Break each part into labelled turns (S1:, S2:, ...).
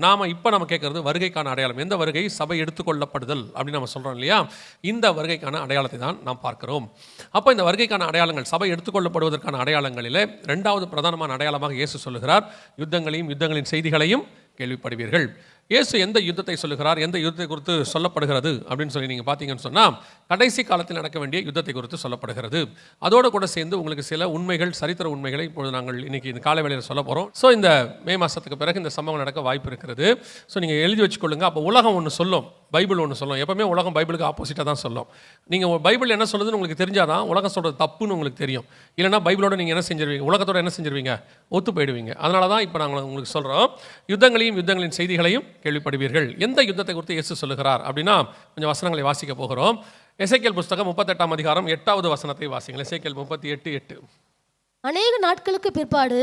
S1: நாம் இப்போ நம்ம கேட்குறது வருகைக்கான அடையாளம். எந்த வருகை? சபை எடுத்துக்கொள்ளப்படுதல் அப்படின்னு நம்ம சொல்கிறோம் இல்லையா? இந்த வருகைக்கான அடையாளத்தை தான் நாம் பார்க்கிறோம். அப்போ இந்த வருகைக்கான அடையாளங்கள், சபை எடுத்துக்கொள்ளப்படுவதற்கான அடையாளங்களில் ரெண்டாவது பிரதானமான அடையாளமாக இயேசு சொல்லுகிறார், யுத்தங்களையும் யுத்தங்களின் செய்திகளையும் கேள்விப்படுவீர்கள். இயேசு எந்த யுத்தத்தை சொல்லுகிறார், எந்த யுத்தத்தை குறித்து சொல்லப்படுகிறது அப்படின்னு சொல்லி நீங்கள் பார்த்தீங்கன்னு சொன்னால், கடைசி காலத்தில் நடக்க வேண்டிய யுத்தத்தை குறித்து சொல்லப்படுகிறது. அதோடு கூட சேர்ந்து உங்களுக்கு சில உண்மைகள், சரித்திர உண்மைகளை இப்பொழுது நாங்கள் இன்றைக்கி இந்த காலை வேளையில் சொல்ல போகிறோம். ஸோ இந்த மே மாதத்துக்கு பிறகு இந்த சம்பவம் நடக்க வாய்ப்பு இருக்கிறது. ஸோ நீங்கள் எழுதி வச்சுக்கொள்ளுங்க. அப்போ உலகம் ஒன்று சொல்லும், பைபிள் ஒன்று சொல்லும். எப்பவுமே உலகம் பைபிளுக்கு ஆப்போசிட்டாக தான் சொல்லும். நீங்கள் பைபிள் என்ன சொல்லுதுன்னு உங்களுக்கு தெரிஞ்சால் தான் உலகம் சொல்கிறது தப்புன்னு உங்களுக்கு தெரியும். இல்லைனா பைபிளோட நீங்கள் என்ன செஞ்சிருவீங்க, உலகத்தோடு என்ன செஞ்சிருவீங்க, ஒத்து போயிடுவீங்க. அதனால தான் இப்போ நாங்கள் உங்களுக்கு சொல்கிறோம், யுத்தங்களையும் யுத்தங்களின் செய்திகளையும் கேள்விப்படுவீர்கள். எந்த யுத்தத்தை குறித்து இயேசு சொல்லுகிறார் அப்படின்னா, கொஞ்சம் வசனங்களை வாசிக்க போகிறோம். எசேக்கியேல் புஸ்தகம் 38ஆம் அதிகாரம் 8வது வசனத்தை வாசிங்கள். எசேக்கியேல் 38:8.
S2: அநேக நாட்களுக்கு பிற்பாடு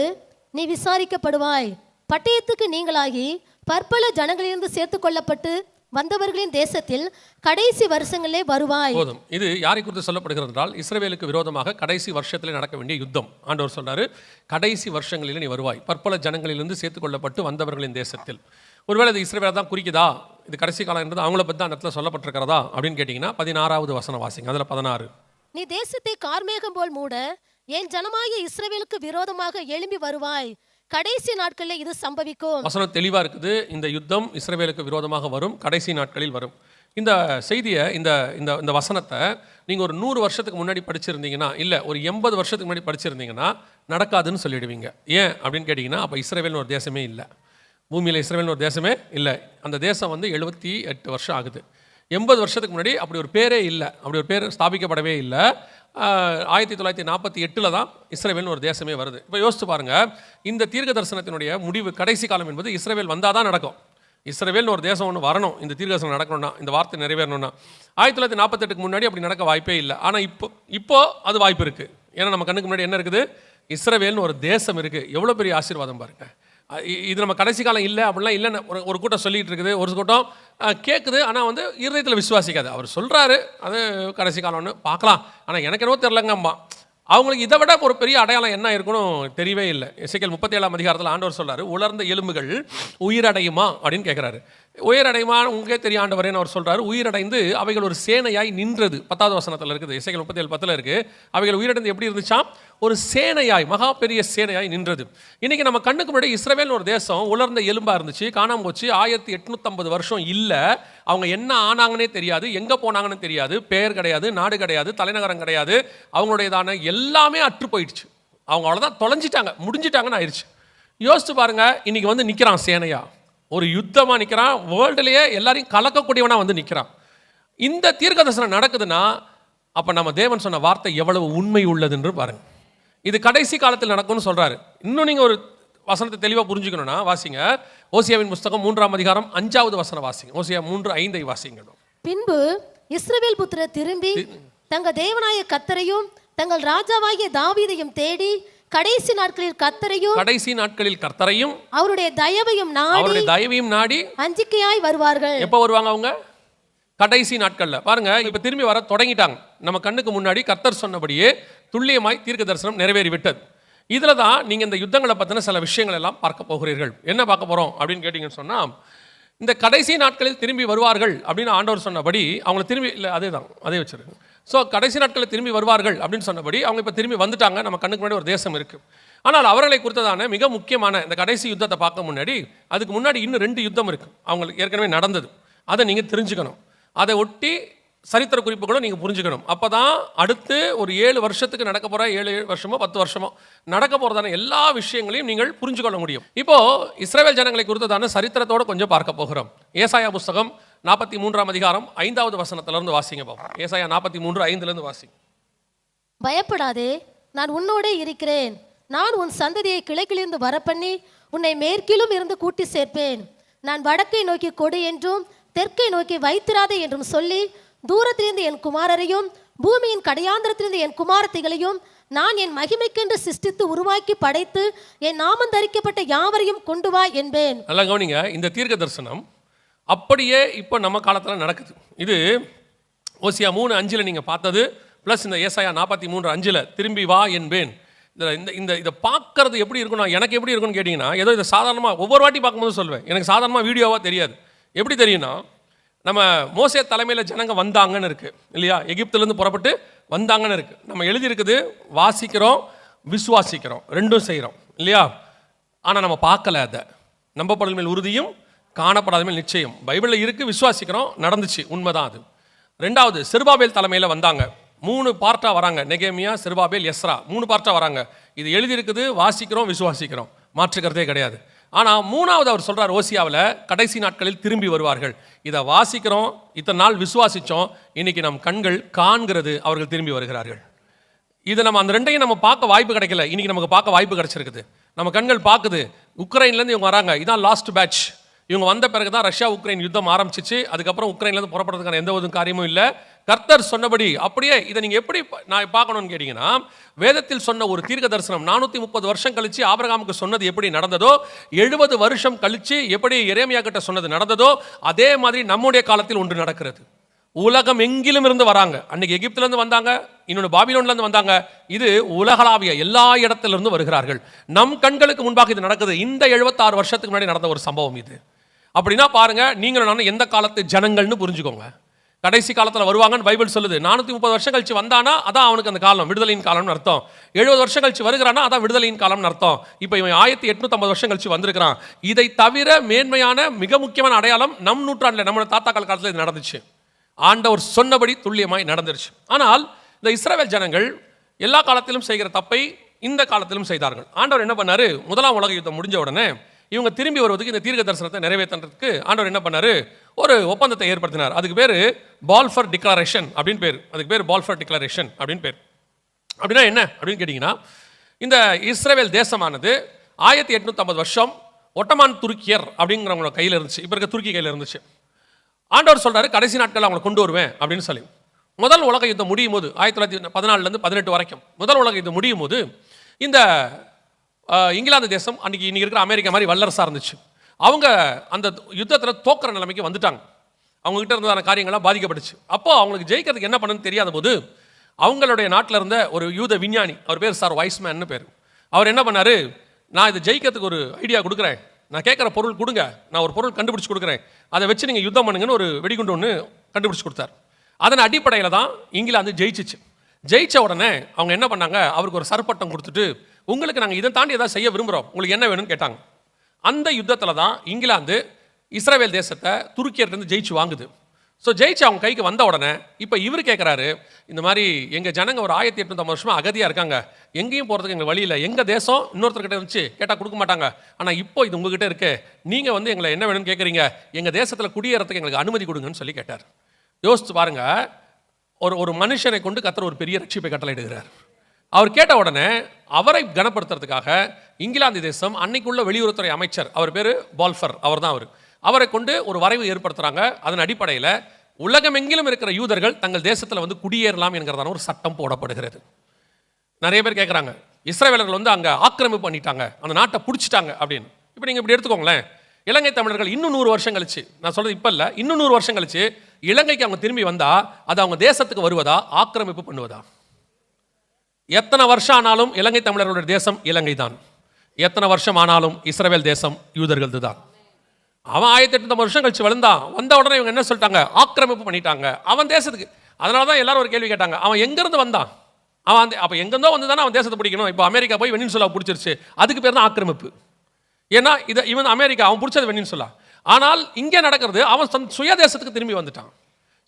S2: நீ விசாரிக்கப்படுவாய், பட்டயத்துக்கு நீங்களாகி பற்பல ஜனங்களிலிருந்து சேர்த்து கொள்ளப்பட்டு வந்தவர்களின் தேசத்தில் கடைசி வருஷங்களே வருவாய்.
S1: போதும். இது யாரை குறித்து சொல்லப்படுகிறது என்றால், இஸ்ரவேலுக்கு விரோதமாக கடைசி வருஷத்தில் நடக்க வேண்டிய யுத்தம். ஆண்டவர் சொல்றாரு, கடைசி வருஷங்களில் நீ வருவாய், பற்பல ஜனங்களிலிருந்து சேர்த்து கொள்ளப்பட்டு வந்தவர்களின் தேசத்தில். ஒருவேளை இது இஸ்ரவேலை தான் குறிக்குதா, இது கடைசி காலம் என்றது அவங்கள பற்றி அந்த இடத்துல சொல்லப்பட்டிருக்கிறதா அப்படின்னு கேட்டிங்கன்னா 16வது வசனம் வாசிங்க. அதில் 16.
S2: நீ தேசத்தை கார்மேகம் போல் மூட என் ஜனமாகிய இஸ்ரவேலுக்கு விரோதமாக எழும்பி வருவாய், கடைசி நாட்களில் இது சம்பவிக்கும். வசனம்
S1: தெளிவாக இருக்குது. இந்த யுத்தம் இஸ்ரவேலுக்கு விரோதமாக வரும், கடைசி நாட்களில் வரும். இந்த செய்தியை, இந்த இந்த இந்த வசனத்தை நீங்கள் ஒரு 100 வருஷத்துக்கு முன்னாடி படிச்சிருந்தீங்கன்னா, இல்லை ஒரு 80 வருஷத்துக்கு முன்னாடி படிச்சிருந்தீங்கன்னா நடக்காதுன்னு சொல்லிடுவீங்க. ஏன் அப்படின்னு கேட்டிங்கன்னா, அப்போ இஸ்ரவேல்னு ஒரு தேசமே இல்லை, பூமியில் இஸ்ரவேல்னு ஒரு தேசமே இல்லை. அந்த தேசம் 78 வருஷம் ஆகுது. 80 வருஷத்துக்கு முன்னாடி அப்படி ஒரு பேரே இல்லை, அப்படி ஒரு பேர் ஸ்தாபிக்கப்படவே இல்லை. 1948 தான் இஸ்ரவேல்னு ஒரு தேசமே வருது. இப்போ யோசிச்சு பாருங்கள், இந்த தீர்க்க தரிசனத்தினுடைய முடிவு, கடைசி காலம் என்பது இஸ்ரவேல் வந்தால் தான் நடக்கும். இஸ்ரவேல்னு ஒரு தேசம் ஒன்று வரணும், இந்த தீர்க்க தரிசனம் நடக்கணும்னா, இந்த வார்த்தை நிறைவேறணும்னா. 1948க்கு முன்னாடி அப்படி நடக்க வாய்ப்பே இல்லை. ஆனால் இப்போ அது வாய்ப்பு இருக்குது. ஏன்னா நம்ம கண்ணுக்கு முன்னாடி என்ன இருக்குது, இஸ்ரவேல்னு ஒரு தேசம் இருக்குது. எவ்வளோ பெரிய ஆசீர்வாதம் பாருங்கள். இது நம்ம கடைசி காலம் இல்லை அப்படிலாம் இல்லைன்னு ஒரு கூட்டம் சொல்லிகிட்டு இருக்குது, ஒரு கூட்டம் கேட்குது, ஆனால் இருதயத்தில் விசுவாசிக்காது. அவர் சொல்கிறாரு அது கடைசி காலம்னு, பார்க்கலாம், ஆனால் எனக்கு என்னவோ தெரிலங்கம்மா. அவங்களுக்கு இதை விட ஒரு பெரிய அடையாளம் என்ன இருக்குன்னு தெரியவே இல்லை. எசேக்கியேல் 37ஆம் அதிகாரத்தில் ஆண்டவர் சொல்கிறாரு, உலர்ந்த எலும்புகள் உயிரடையுமா அப்படின்னு கேட்குறாரு. உயிரடையுமா உங்களுக்கே தெரிய ஆண்டவரேன்னு அவர் சொல்கிறாரு. உயிரடைந்து அவைகள் ஒரு சேனையாய் நின்றது. 10வது வசனத்தில் இருக்குது, எசேக்கியேல் 37:10 இருக்குது. அவைகள் உயிரடைந்து எப்படி இருந்துச்சாம், ஒரு சேனையாய், மகா பெரிய சேனையாய் நின்றது. இன்றைக்கி நம்ம கண்ணுக்கு முன்னாடி இஸ்ரவேல்னு ஒரு தேசம் உலர்ந்த எலும்பாக இருந்துச்சு, காணாமல் போச்சு. 1850 வருஷம் இல்லை. அவங்க என்ன ஆனாங்கன்னே தெரியாது, எங்கே போனாங்கன்னு தெரியாது, பெயர் கிடையாது, நாடு கிடையாது, தலைநகரம் கிடையாது, அவங்களுடையதான எல்லாமே அற்று போயிடுச்சு. அவங்க அவ்வளோதான், தொலைஞ்சிட்டாங்க, முடிஞ்சிட்டாங்கன்னு ஆயிடுச்சு. யோசிச்சு பாருங்க, இன்னைக்கு நிற்கிறான் சேனையா, ஒரு யுத்தமாக நிற்கிறான், வேர்ல்டுலேயே எல்லாரையும் கலக்கக்கூடியவனா நிற்கிறான். இந்த தீர்க்க தரிசனம் நடக்குதுன்னா அப்போ நம்ம தேவன் சொன்ன வார்த்தை எவ்வளவு உண்மை உள்ளதுன்னு பாருங்க. இது கடைசி காலத்தில் நடக்கும்னு சொல்றாரு. இன்னும் நீங்கள் ஒரு வசனத்தை தெளிவாக புரிஞ்சுக்கணும்னா வாசிங்க, ஓசியாவின் புஸ்தகம் 3ஆம் அதிகாரம் 5வது வசனம் வாசிங்க. ஓசியா 3:5 வாசிங்க.
S2: பின்பு இஸ்ரவேல் புத்திரர் திரும்பி தங்கள் தேவனாய கர்த்தரையும் தங்கள் ராஜாவாகிய தாவீதையும் தேடி கடைசி நாட்களில் கர்த்தரையும் அவருடைய தயவையும் நாடி அஞ்சிக்கையாய் வருவார்கள்.
S1: எப்போ வருவாங்க அவங்க? கடைசி நாட்கள்ல. பாருங்க, இப்ப திரும்பி வர தொடங்கிட்டாங்க. நம்ம கண்ணுக்கு முன்னாடி கர்த்தர் சொன்னபடியே துல்லியமாய் தீர்க்க தரிசனம் நிறைவேறி விட்டது. இதுல தான் நீங்க இந்த யுத்தங்களை பத்தின சில விஷயங்கள் எல்லாம் பார்க்க போகிறீர்கள். என்ன பார்க்க போறோம் அப்படின்னு கேட்டீங்கன்னு சொன்னா, இந்த கடைசி நாட்களில் திரும்பி வருவார்கள் அப்படின்னு ஆண்டவர் சொன்னபடி அவங்களை திரும்பி இல்லை, அதே வச்சிருக்கு. ஸோ கடைசி நாட்களில் திரும்பி வருவார்கள் அப்படின்னு சொன்னபடி அவங்க இப்போ திரும்பி வந்துட்டாங்க. நம்ம கண்ணுக்கு முன்னாடி ஒரு தேசம் இருக்குது. ஆனால் அவர்களை குறித்ததான மிக முக்கியமான இந்த கடைசி யுத்தத்தை பார்க்க முன்னாடி, அதுக்கு முன்னாடி இன்னும் 2 யுத்தம் இருக்குது, அவங்களுக்கு ஏற்கனவே நடந்தது. அதை நீங்கள் தெரிஞ்சுக்கணும். அதை ஒட்டி சரித்திர குறிப்புகளும் நீங்கள் புரிஞ்சுக்கணும். அப்போ தான் அடுத்து ஒரு 7 வருஷத்துக்கு நடக்க போகிற, 7 வருஷமோ 10 வருஷமோ நடக்க போகிறதான எல்லா விஷயங்களையும் நீங்கள் புரிஞ்சுக்கொள்ள முடியும். இப்போது இஸ்ரவேல் ஜனங்களை குறித்ததான சரித்திரத்தோடு கொஞ்சம் பார்க்க போகிறோம். ஏசாயா புஸ்தகம் 43ஆம் அதிகாரம் 5வது வசனத்திலிருந்து வாசிங்க பாப்போம். ஏசாயா 43:5 வாசிங்க.
S2: பயப்படாதே, நான் உன்னோடே இருக்கிறேன். நான் உன் சந்ததியை கிழக்கிலிருந்து வரப்பண்ணி உன்னை மேற்கிலும் இருந்து கூட்டி சேர்ப்பேன். நான் வடக்கை நோக்கி கொடு என்றும் தெற்கை நோக்கி வைத்திராதே என்றும் சொல்லி, தூரத்திலிருந்து என் குமாரரையும் பூமியின் கடையாந்திரத்திலிருந்து என் குமாரத்திகளையும் நான் என் மகிமைக்கென்று சிருஷ்டித்து உருவாக்கி படைத்து என் நாமம் தரிக்கப்பட்ட யாவரையும் கொண்டு வா என்பேன்.
S1: நல்லா கவனிங்க, இந்த தீர்க்க தரிசனம் அப்படியே இப்போ நம்ம காலத்தில் நடக்குது. இது ஓசியா 3:5 நீங்கள் பார்த்தது ப்ளஸ் இந்த ஏசாயா 43:5 திரும்பி வா என்பேன், இதை பார்க்கறது எப்படி இருக்கணும், எனக்கு எப்படி இருக்குன்னு கேட்டிங்கன்னா, ஏதோ இதை சாதாரணமாக ஒவ்வொரு வாட்டி பார்க்கும்போது சொல்வேன், எனக்கு சாதாரணமாக வீடியோவாக தெரியாது. எப்படி தெரியும்னா, நம்ம மோசே தலைமையில் ஜனங்க வந்தாங்கன்னு இருக்குது இல்லையா, எகிப்துலேருந்து புறப்பட்டு வந்தாங்கன்னு இருக்குது. நம்ம எழுதியிருக்குது, வாசிக்கிறோம், விசுவாசிக்கிறோம், ரெண்டும் செய்கிறோம் இல்லையா. ஆனால் நம்ம பார்க்கல. அதை நம்பப்படல் மேல் உறுதியும் காணப்படாத மேல் நிச்சயம் பைபிளில் இருக்குது, விசுவாசிக்கிறோம், நடந்துச்சு, உண்மைதான் அது. ரெண்டாவது, செருபாபேல் தலைமையில் வந்தாங்க. 3 பார்ட்டாக வராங்க, நெகேமியா, செருபாபேல், எஸ்ரா, 3 பார்ட்டாக வராங்க. இது எழுதியிருக்குது, வாசிக்கிறோம், விசுவாசிக்கிறோம், மாற்றுக்கிறதே கிடையாது. ஆனால் 3வது அவர் சொல்கிறார், ஓசியாவில் கடைசி நாட்களில் திரும்பி வருவார்கள். இதை வாசிக்கிறோம், இத்தனை நாள் விசுவாசித்தோம், இன்னைக்கு நம் கண்கள் காண்கிறது, அவர்கள் திரும்பி வருகிறார்கள். இதை நம்ம அந்த ரெண்டையும் நம்ம பார்க்க வாய்ப்பு கிடைக்கல, இன்னைக்கு நமக்கு பார்க்க வாய்ப்பு கிடைச்சிருக்குது. நம்ம கண்கள் பார்க்குது, உக்ரைன்லேருந்து இவங்க வராங்க, இதான் லாஸ்ட் பேட்ச். இவங்க வந்த பிறகு தான் ரஷ்யா உக்ரைன் யுத்தம் ஆரம்பிச்சிச்சு. அதுக்கப்புறம் உக்ரைன்லேருந்து புறப்படுறதுக்கான எந்த ஒரு காரியமும் இல்லை. கர்த்தர் சொன்னபடி அப்படியே. இதை நீங்கள் எப்படி நான் பார்க்கணும்னு கேட்டிங்கன்னா, வேதத்தில் சொன்ன ஒரு தீர்க்க தரிசனம் 430 வருஷம் கழிச்சு ஆபிரகாமுக்கு சொன்னது எப்படி நடந்ததோ, 70 வருஷம் கழிச்சு எப்படி எரேமியா கிட்ட சொன்னது நடந்ததோ, அதே மாதிரி நம்முடைய காலத்தில் ஒன்று நடக்கிறது. உலகம் எங்கிலும் இருந்து வராங்க. அன்னைக்கு எகிப்திலிருந்து வந்தாங்க, இன்னொன்று பாபிலோன்லேருந்து வந்தாங்க. இது உலகளாவிய எல்லா இடத்திலிருந்து வருகிறார்கள். நம் கண்களுக்கு முன்பாக இது நடக்குது. இந்த 76 வருஷத்துக்கு முன்னாடி நடந்த ஒரு சம்பவம் இது. அப்படின்னா பாருங்க, நீங்களும் நானும் எந்த காலத்து ஜனங்கள்னு புரிஞ்சுக்கோங்க. கடைசி காலத்தில் வருவாங்கன்னு பைபிள் சொல்லுது. 430 வருஷம் கழிச்சு வந்தானா அதான் அவனுக்கு அந்த காலம், விடுதலையின் காலம்னு அர்த்தம். 70 வருஷம் கழிச்சு வருகிறானா அதான் விடுதலையின் காலம்னு அர்த்தம். இப்போ இவன் 1850 வருஷம் கழிச்சு வந்திருக்கிறான். இதை தவிர மேன்மையான மிக முக்கியமான அடையாளம் நம் நூற்றாண்டில், நம்மளோட தாத்தாக்கள் காலத்தில் இது நடந்துச்சு. ஆண்டவர் சொன்னபடி துல்லியமாய் நடந்துருச்சு. ஆனால் இந்த இஸ்ரவேல் ஜனங்கள் எல்லா காலத்திலும் செய்கிற தப்பை இந்த காலத்திலும் செய்தார்கள். ஆண்டவர் என்ன பண்ணாரு, முதலாம் உலக யுத்தம் முடிஞ்ச உடனே இவங்க திரும்பி வருவதுக்கு, இந்த தீர்க்க தரிசனத்தை நிறைவேற்றுறதுக்கு ஆண்டவர் என்ன பண்ணாரு, ஒரு ஒப்பந்தத்தை ஏற்படுத்தினார். அதுக்கு பேர் பால்ஃபர் டிக்ளரேஷன் அப்படின்னு பேர். அதுக்கு பேர் பால்ஃபர் டிக்ளரேஷன் அப்படின்னு பேர். அப்படின்னா என்ன அப்படின்னு கேட்டிங்கன்னா, இந்த இஸ்ரவேல் தேசமானது 1850 வருஷம் ஒட்டமான் துருக்கியர் அப்படிங்கிறவங்களோட கையில் இருந்துச்சு. இப்போ இருக்க துருக்கி கையில் இருந்துச்சு. ஆண்டவர் சொல்கிறாரு, கடைசி நாட்களில் அவங்களை கொண்டு வருவேன் அப்படின்னு சொல்லி. முதல் உலக யுத்தம் முடியும் போது 1914 18 வரைக்கும் முதல் உலக யுத்தம் முடியும் போது இந்த இங்கிலாந்து தேசம் அன்றைக்கி இன்றைக்கி இருக்கிற அமெரிக்கா மாதிரி வல்லரசாக இருந்துச்சு. அவங்க அந்த யுத்தத்தில் தோக்கிற நிலைமைக்கு வந்துட்டாங்க. அவங்ககிட்ட இருந்ததான காரியங்கள்லாம் பாதிக்கப்பட்டுச்சு. அப்போது அவங்களுக்கு ஜெயிக்கிறதுக்கு என்ன பண்ணுன்னு தெரியாத போது அவங்களுடைய நாட்டில் இருந்த ஒரு யூத விஞ்ஞானி, அவர் பேர் சார் வைஸ்மேன்னு பேர், அவர் என்ன பண்ணார், நான் இதை ஜெயிக்கிறதுக்கு ஒரு ஐடியா கொடுக்குறேன், நான் கேட்குற பொருள் கொடுங்க, நான் ஒரு பொருள் கண்டுபிடிச்சி கொடுக்குறேன், அதை வச்சு நீங்கள் யுத்தம் பண்ணுங்கன்னு ஒரு வெடிகுண்டு ஒன்று கண்டுபிடிச்சி கொடுத்தார். அதன் அடிப்படையில் தான் இங்கிலாந்து ஜெயிச்சிச்சு. ஜெயித்த உடனே அவங்க என்ன பண்ணாங்க, அவருக்கு ஒரு சர்பட்டம் கொடுத்துட்டு, உங்களுக்கு நாங்கள் இதை தாண்டி எதாவது செய்ய விரும்புகிறோம், உங்களுக்கு என்ன வேணும்னு கேட்டாங்க. அந்த யுத்தத்தில் தான் இங்கிலாந்து இஸ்ரவேல் தேசத்தை துருக்கியிலிருந்து ஜெயிச்சு வாங்குது. ஸோ ஜெயிச்சு அவங்க கைக்கு வந்த உடனே இப்போ இவர் கேட்குறாரு, இந்த மாதிரி எங்கள் ஜனங்க ஒரு 1850 வருஷமாக அகதியாக இருக்காங்க, எங்கேயும் போகிறதுக்கு எங்களுக்கு வழி இல்லை, எங்கள் தேசம் இன்னொருத்தர்கிட்ட இருந்துச்சு, கேட்டால் கொடுக்க மாட்டாங்க, ஆனால் இப்போ இது உங்ககிட்ட இருக்கு, நீங்கள் வந்து எங்களை என்ன வேணும்னு கேட்குறீங்க, எங்கள் தேசத்தில் குடியேறதுக்கு எங்களுக்கு அனுமதி கொடுங்கன்னு சொல்லி கேட்டார். யோசிச்சு பாருங்க, ஒரு மனுஷனை கொண்டு கர்த்தர் ஒரு பெரிய ரட்சிப்பை கட்டளையிடுகிறார். அவர் கேட்ட உடனே அவரை கனப்படுத்துறதுக்காக இங்கிலாந்து தேசம் அன்னைக்குள்ள வெளியுறவுத்துறை அமைச்சர், அவர் பேர் பால்ஃபர், அவர் தான் அவரை கொண்டு ஒரு வரைவு ஏற்படுத்துகிறாங்க. அதன் அடிப்படையில் உலகமெங்கிலும் இருக்கிற யூதர்கள் தங்கள் தேசத்தில் வந்து குடியேறலாம் என்கிறதான ஒரு சட்டம் போடப்படுகிறது. நிறைய பேர் கேட்குறாங்க, இஸ்ரவேலர்கள் வந்து அங்கே ஆக்கிரமிப்பு பண்ணிட்டாங்க, அந்த நாட்டை பிடிச்சிட்டாங்க அப்படின்னு. இப்போ நீங்கள் இப்படி எடுத்துக்கோங்களேன், இலங்கை தமிழர்கள் இன்னும் 100 வருஷம் கழிச்சு, நான் சொல்கிறது இப்போ இல்லை, இன்னும் 100 வருஷம் கழிச்சு இலங்கைக்கு அவங்க திரும்பி வந்தால் அது அவங்க தேசத்துக்கு வருவதா, ஆக்கிரமிப்பு பண்ணுவதா? எத்தனை வருஷம் ஆனாலும் இலங்கை தமிழர்களுடைய தேசம் இலங்கை தான். எத்தனை வருஷம் ஆனாலும் இஸ்ரவேல் தேசம் யூதர்களது தான். அவன் 1850 வருஷம் கழிச்சு வந்த உடனே இவங்க என்ன சொல்லிட்டாங்க, ஆக்கிரமிப்பு பண்ணிட்டாங்க அவன் தேசத்துக்கு. அதனால தான் எல்லாரும் ஒரு கேள்வி கேட்டாங்க, அவன் எங்கேருந்து வந்தான், அவன் அப்போ எங்கேருந்தோ வந்து தானே அவன் தேசத்தை பிடிக்கணும். இப்போ அமெரிக்கா போய் வெனின்சுலா பிடிச்சிருச்சு, அதுக்கு பேர் தான் ஆக்கிரமிப்பு. ஏன்னா இவன் அமெரிக்கா, அவன் பிடிச்சது வெனின்சுலா. ஆனால் இங்கே நடக்கிறது, அவன் சுய தேசத்துக்கு திரும்பி வந்துட்டான்.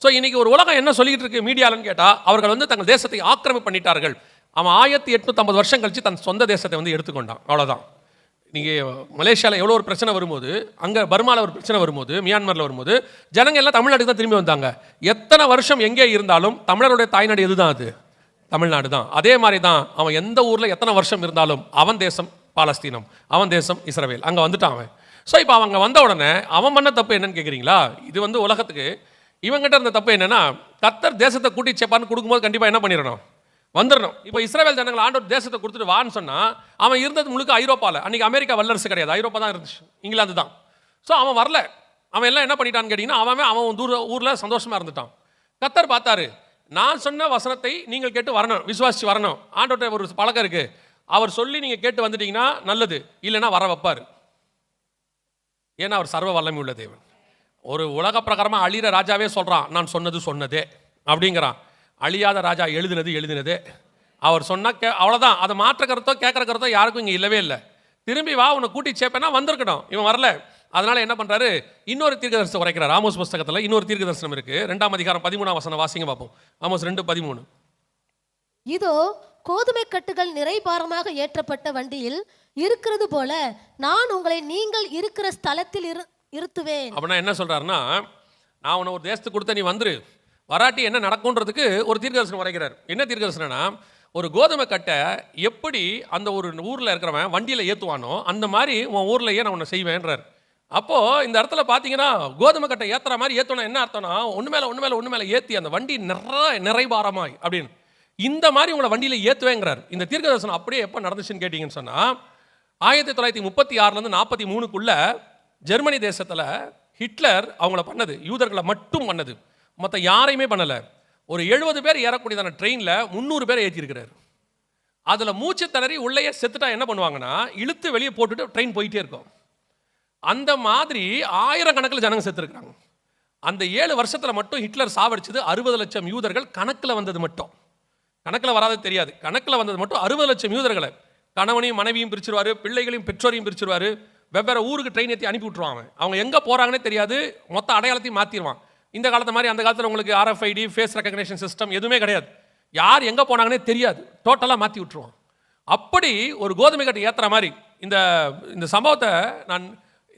S1: ஸோ இன்னைக்கு ஒரு உலகம் என்ன சொல்லிட்டு இருக்கு மீடியாலன்னு கேட்டால், அவர்கள் வந்து தங்கள் தேசத்தை ஆக்கிரமிப்பு பண்ணிட்டார்கள். அவன் 1850 வருஷம் கழிச்சு தன் சொந்த தேசத்தை வந்து எடுத்துக்கொண்டான், அவ்வளோதான். நீங்கள் மலேசியாவில் எவ்வளோ ஒரு பிரச்சனை வரும்போது, அங்கே பர்மாவில் ஒரு பிரச்சனை வரும்போது, மியான்மரில் வரும்போது ஜனங்கள் எல்லாம் தமிழ்நாட்டுக்கு தான் திரும்பி வந்தாங்க. எத்தனை வருஷம் எங்கே இருந்தாலும் தமிழருடைய தாய்நாடு எது தான், அது தமிழ்நாடு தான். அதே மாதிரி தான் அவன் எந்த ஊரில் எத்தனை வருஷம் இருந்தாலும் அவன் தேசம் பாலஸ்தீனம், அவன் தேசம் இஸ்ரவேல், அங்கே வந்துட்டான் அவன். ஸோ இப்போ அவங்க வந்த உடனே அவன் பண்ண தப்பு என்னன்னு கேட்குறீங்களா? இது வந்து உலகத்துக்கு இவங்ககிட்ட இருந்த தப்பு என்னென்னா, கர்த்தர் தேசத்தை கூட்டி சேப்பான்னு கொடுக்கும்போது கண்டிப்பாக என்ன பண்ணிடணும், வந்துடணும். இப்போ இஸ்ரவேல் ஜனங்கள் ஆண்டவர் தேசத்தை கொடுத்துட்டு வான்னு சொன்னால், அவன் இருந்தது முழுக்க ஐரோப்பாவில். அன்றைக்கி அமெரிக்கா வல்லரசு கிடையாது, ஐரோப்பா தான் இருந்துச்சு, இங்கிலாந்து தான். ஸோ அவன் வரல. அவன் எல்லாம் என்ன பண்ணிட்டான்னு கேட்டிங்கன்னா, அவன் ஊரில் சந்தோஷமாக இருந்துட்டான். கர்த்தர் பார்த்தாரு, நான் சொன்ன வசனத்தை நீங்கள் கேட்டு வரணும், விசுவாசிச்சு வரணும். ஆண்டவர்கிட்ட ஒரு பழக்கம் இருக்குது, அவர் சொல்லி நீங்கள் கேட்டு வந்துட்டீங்கன்னா நல்லது, இல்லைன்னா வர வைப்பார். ஏன்னா அவர் சர்வ வல்லமை உள்ள தேவன். ஒரு உலக பிரகாரமாக அழிகிற ராஜாவே சொல்கிறான், நான் சொன்னது சொன்னதே அப்படிங்கிறான். அழியாத ராஜா எழுதினதே. அவர் சொன்னால் அவ்வளோதான். அதை மாற்ற கருத்தோ கேட்குற கருத்தோ யாருக்கும் இங்கே இல்லவே இல்லை. திரும்பி வா உன்னை கூட்டி சேப்பேன்னா வந்திருக்கணும், இவன் வரல. அதனால் என்ன பண்ணுறாரு, இன்னொரு தீர்க்க தரிசனம் உரைக்கிறார். ஆமோஸ் புஸ்தகத்தில் இன்னொரு தீர்க்க தரிசனம் இருக்குது. 2ஆம் அதிகாரம் 13ஆம் வசனம் வாசிங்க பார்ப்போம். ஆமோஸ் 2:13.
S2: இதோ கோதுமை கட்டுகள் நிறைபாரமாக ஏற்றப்பட்ட வண்டியில் இருக்கிறது போல நான் உங்களை நீங்கள் இருக்கிற ஸ்தலத்தில் இருத்துவேன்.
S1: அப்படின்னா என்ன சொல்றாருன்னா, நான் உன்னை ஒரு தேசத்துக்கு கொடுத்த, நீ வந்துரு, வராட்டி என்ன நடக்கும்ன்றதுக்கு ஒரு தீர்க்கதரிசனம் உரைக்கிறார். என்ன தீர்க்கதரிசனம்னா, ஒரு கோதுமை கட்டை எப்படி அந்த ஒரு ஊரில் இருக்கிறவன் வண்டியில் ஏற்றுவானோ அந்த மாதிரி உன் ஊர்லேயே நான் உன்னை செய்வேன்றார். அப்போது இந்த இடத்துல பார்த்தீங்கன்னா கோதுமை கட்டை ஏற்றுற மாதிரி ஏற்றணும். என்ன அர்த்தம்னா, ஒன்று மேலே ஏற்றி அந்த வண்டி நிறைபாரமாய் அப்படின்னு இந்த மாதிரி உங்களை வண்டியில் ஏற்றுவேங்கிறார். இந்த தீர்க்கதரிசனம் அப்படியே எப்போ நடந்துச்சுன்னு கேட்டிங்கன்னு சொன்னால், 1936 43 ஜெர்மனி தேசத்தில் ஹிட்லர் அவங்கள பண்ணது, யூதர்களை மட்டும் பண்ணது, மற்ற யாரையுமே பண்ணலை. ஒரு 70 பேர் ஏறக்கூடியதான ட்ரெயினில் 300 பேர் ஏற்றிருக்கிறார். அதில் மூச்சு திணறி உள்ளேயே செத்துட்டா என்ன பண்ணுவாங்கன்னா, இழுத்து வெளியே போட்டுட்டு ட்ரெயின் போயிட்டே இருக்கும். அந்த மாதிரி ஆயிரக்கணக்கில் ஜனங்க செத்துருக்குறாங்க. அந்த 7 வருஷத்தில் மட்டும் ஹிட்லர் சாவடிச்சது 60 லட்சம் யூதர்கள். கணக்கில் வந்தது மட்டும், கணக்கில் வராது தெரியாது, கணக்கில் வந்தது மட்டும் 60 லட்சம் யூதர்களை. கணவனையும் மனைவியும் பிரிச்சிருவாரு, பிள்ளைகளையும் பெற்றோரையும் பிரிச்சிருவாரு, வெவ்வேறு ஊருக்கு ட்ரெயின் ஏற்றி அனுப்பி விட்டுருவாங்க. அவங்க எங்கே போகிறாங்கன்னே தெரியாது, மொத்த அடையாளத்தையும் மாற்றிடுவான். இந்த காலத்து மாதிரி அந்த காலத்தில் உங்களுக்கு RFID ஃபேஸ் ரெக்கக்னேஷன் சிஸ்டம் எதுவுமே கிடையாது. யார் எங்கே போனாங்கன்னே தெரியாது, டோட்டலாக மாற்றி விட்டுருவான். அப்படி ஒரு கோதுமை கட்டை ஏற்றுற மாதிரி இந்த சம்பவத்தை நான்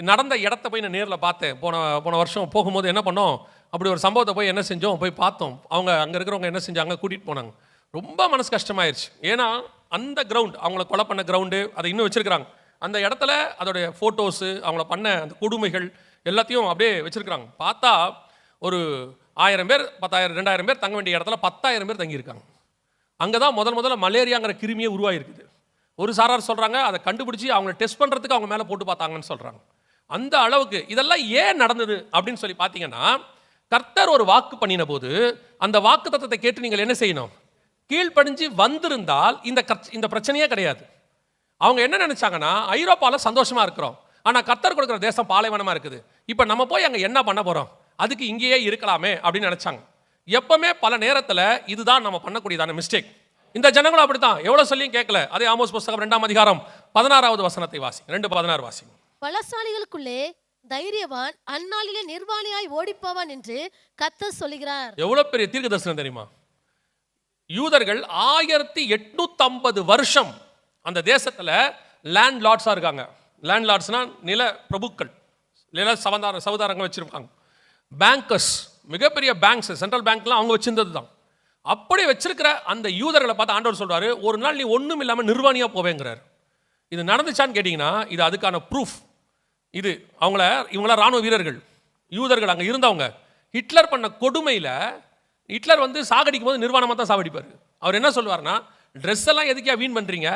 S1: நடந்த இடத்த போய் நான் நேரில் பார்த்தேன். போன வருஷம் போகும்போது என்ன பண்ணோம், அப்படி ஒரு சம்பவத்தை போய் என்ன செஞ்சோம், போய் பார்த்தோம். அவங்க அங்கே இருக்கிறவங்க என்ன செஞ்சாங்க, கூட்டிகிட்டு போனாங்க. ரொம்ப மனசு கஷ்டமாயிருச்சு. ஏன்னா அந்த கிரவுண்ட், அவங்கள கொலை பண்ண கிரவுண்டு அதை இன்னும் வச்சுருக்கிறாங்க. அந்த இடத்துல அதோடைய ஃபோட்டோஸு, அவங்கள பண்ண அந்த கொடுமைகள் எல்லாத்தையும் அப்படியே வச்சுருக்கிறாங்க. பார்த்தா ஒரு 1000 பேர் 10,000 2000 பேர் தங்க வேண்டிய இடத்துல 10,000 பேர் தங்கியிருக்காங்க. அங்கே தான் முதல்ல மலேரியாங்கிற கிருமியே உருவாகிருக்குது. ஒரு சாரார் சொல்கிறாங்க, அதை கண்டுபிடிச்சி அவங்கள டெஸ்ட் பண்ணுறதுக்கு அவங்க மேலே போட்டு பார்த்தாங்கன்னு சொல்கிறாங்க. அந்த அளவுக்கு இதெல்லாம் ஏன் நடந்தது அப்படின்னு சொல்லி பார்த்தீங்கன்னா, கர்த்தர் ஒரு வாக்கு பண்ணின போது அந்த வாக்கு தத்தத்தை கேட்டு நீங்கள் என்ன செய்யணும், கீழ்ப்படிஞ்சு வந்திருந்தால் இந்த பிரச்சனையே கிடையாது. அவங்க என்ன நினைச்சாங்கன்னா, ஐரோப்பாவில் சந்தோஷமா இருக்கிறோம், ஆனால் கர்த்தர் கொடுக்குற தேசம் பாலைவனமாக இருக்குது, இப்போ நம்ம போய் அங்கே என்ன பண்ண போகிறோம், அதுக்கு இங்கேயே இருக்கலாமே அப்படின்னு நினைச்சாங்க. எப்பவுமே பல நேரத்தில் இதுதான் நம்ம பண்ணக்கூடியதான மிஸ்டேக். இந்த ஜனங்களும் அப்படித்தான், எவ்வளோ சொல்லியும் கேட்கல. அதே ஆமோஸ் புஸ்தகம் 2ஆம் அதிகாரம் 16வது வசனத்தை வாசி, 2:16 வாசி.
S2: பலசாலிகளுக்குள்ளே தைரியவான் அந்நாளிலே நிர்வாணியாய் ஓடிப்போவான் என்று கர்த்தர் சொல்லுகிறார். எவ்வளவு
S1: பெரிய தீர்க்க தரிசனம் தெரியுமா? யூதர்கள் 1850 வருஷம் அந்த தேசத்தில் லேண்ட் லார்ட்ஸாக இருக்காங்க. லேண்ட் லார்ட்ஸ்னா நில பிரபுக்கள், நில சவதாரங்கள் வச்சிருப்பாங்க. பேங்கர்ஸ், மிகப்பெரிய பேங்க்ஸ், சென்ட்ரல் பேங்க்லாம் அவங்க வச்சிருந்தது தான். அப்படி வச்சிருக்கிற அந்த யூதர்களை பார்த்து ஆண்டவர் சொல்றாரு, ஒரு நாள் நீ ஒன்றும் இல்லாமல் நிர்வாணியா போவேங்கிறார். இது நடந்துச்சான்னு கேட்டிங்கன்னா, இது அதுக்கான ப்ரூஃப். இது இவங்கள ராணுவ வீரர்கள், யூதர்கள் அங்கே இருந்தவங்க. ஹிட்லர் பண்ண கொடுமையில் ஹிட்லர் சாகடிக்கும் போது நிர்வாணமாக தான் சாகடிப்பார். அவர் என்ன சொல்லுவார்னா, ட்ரெஸ் எல்லாம் எதுக்கே வீண் பண்ணுறீங்க,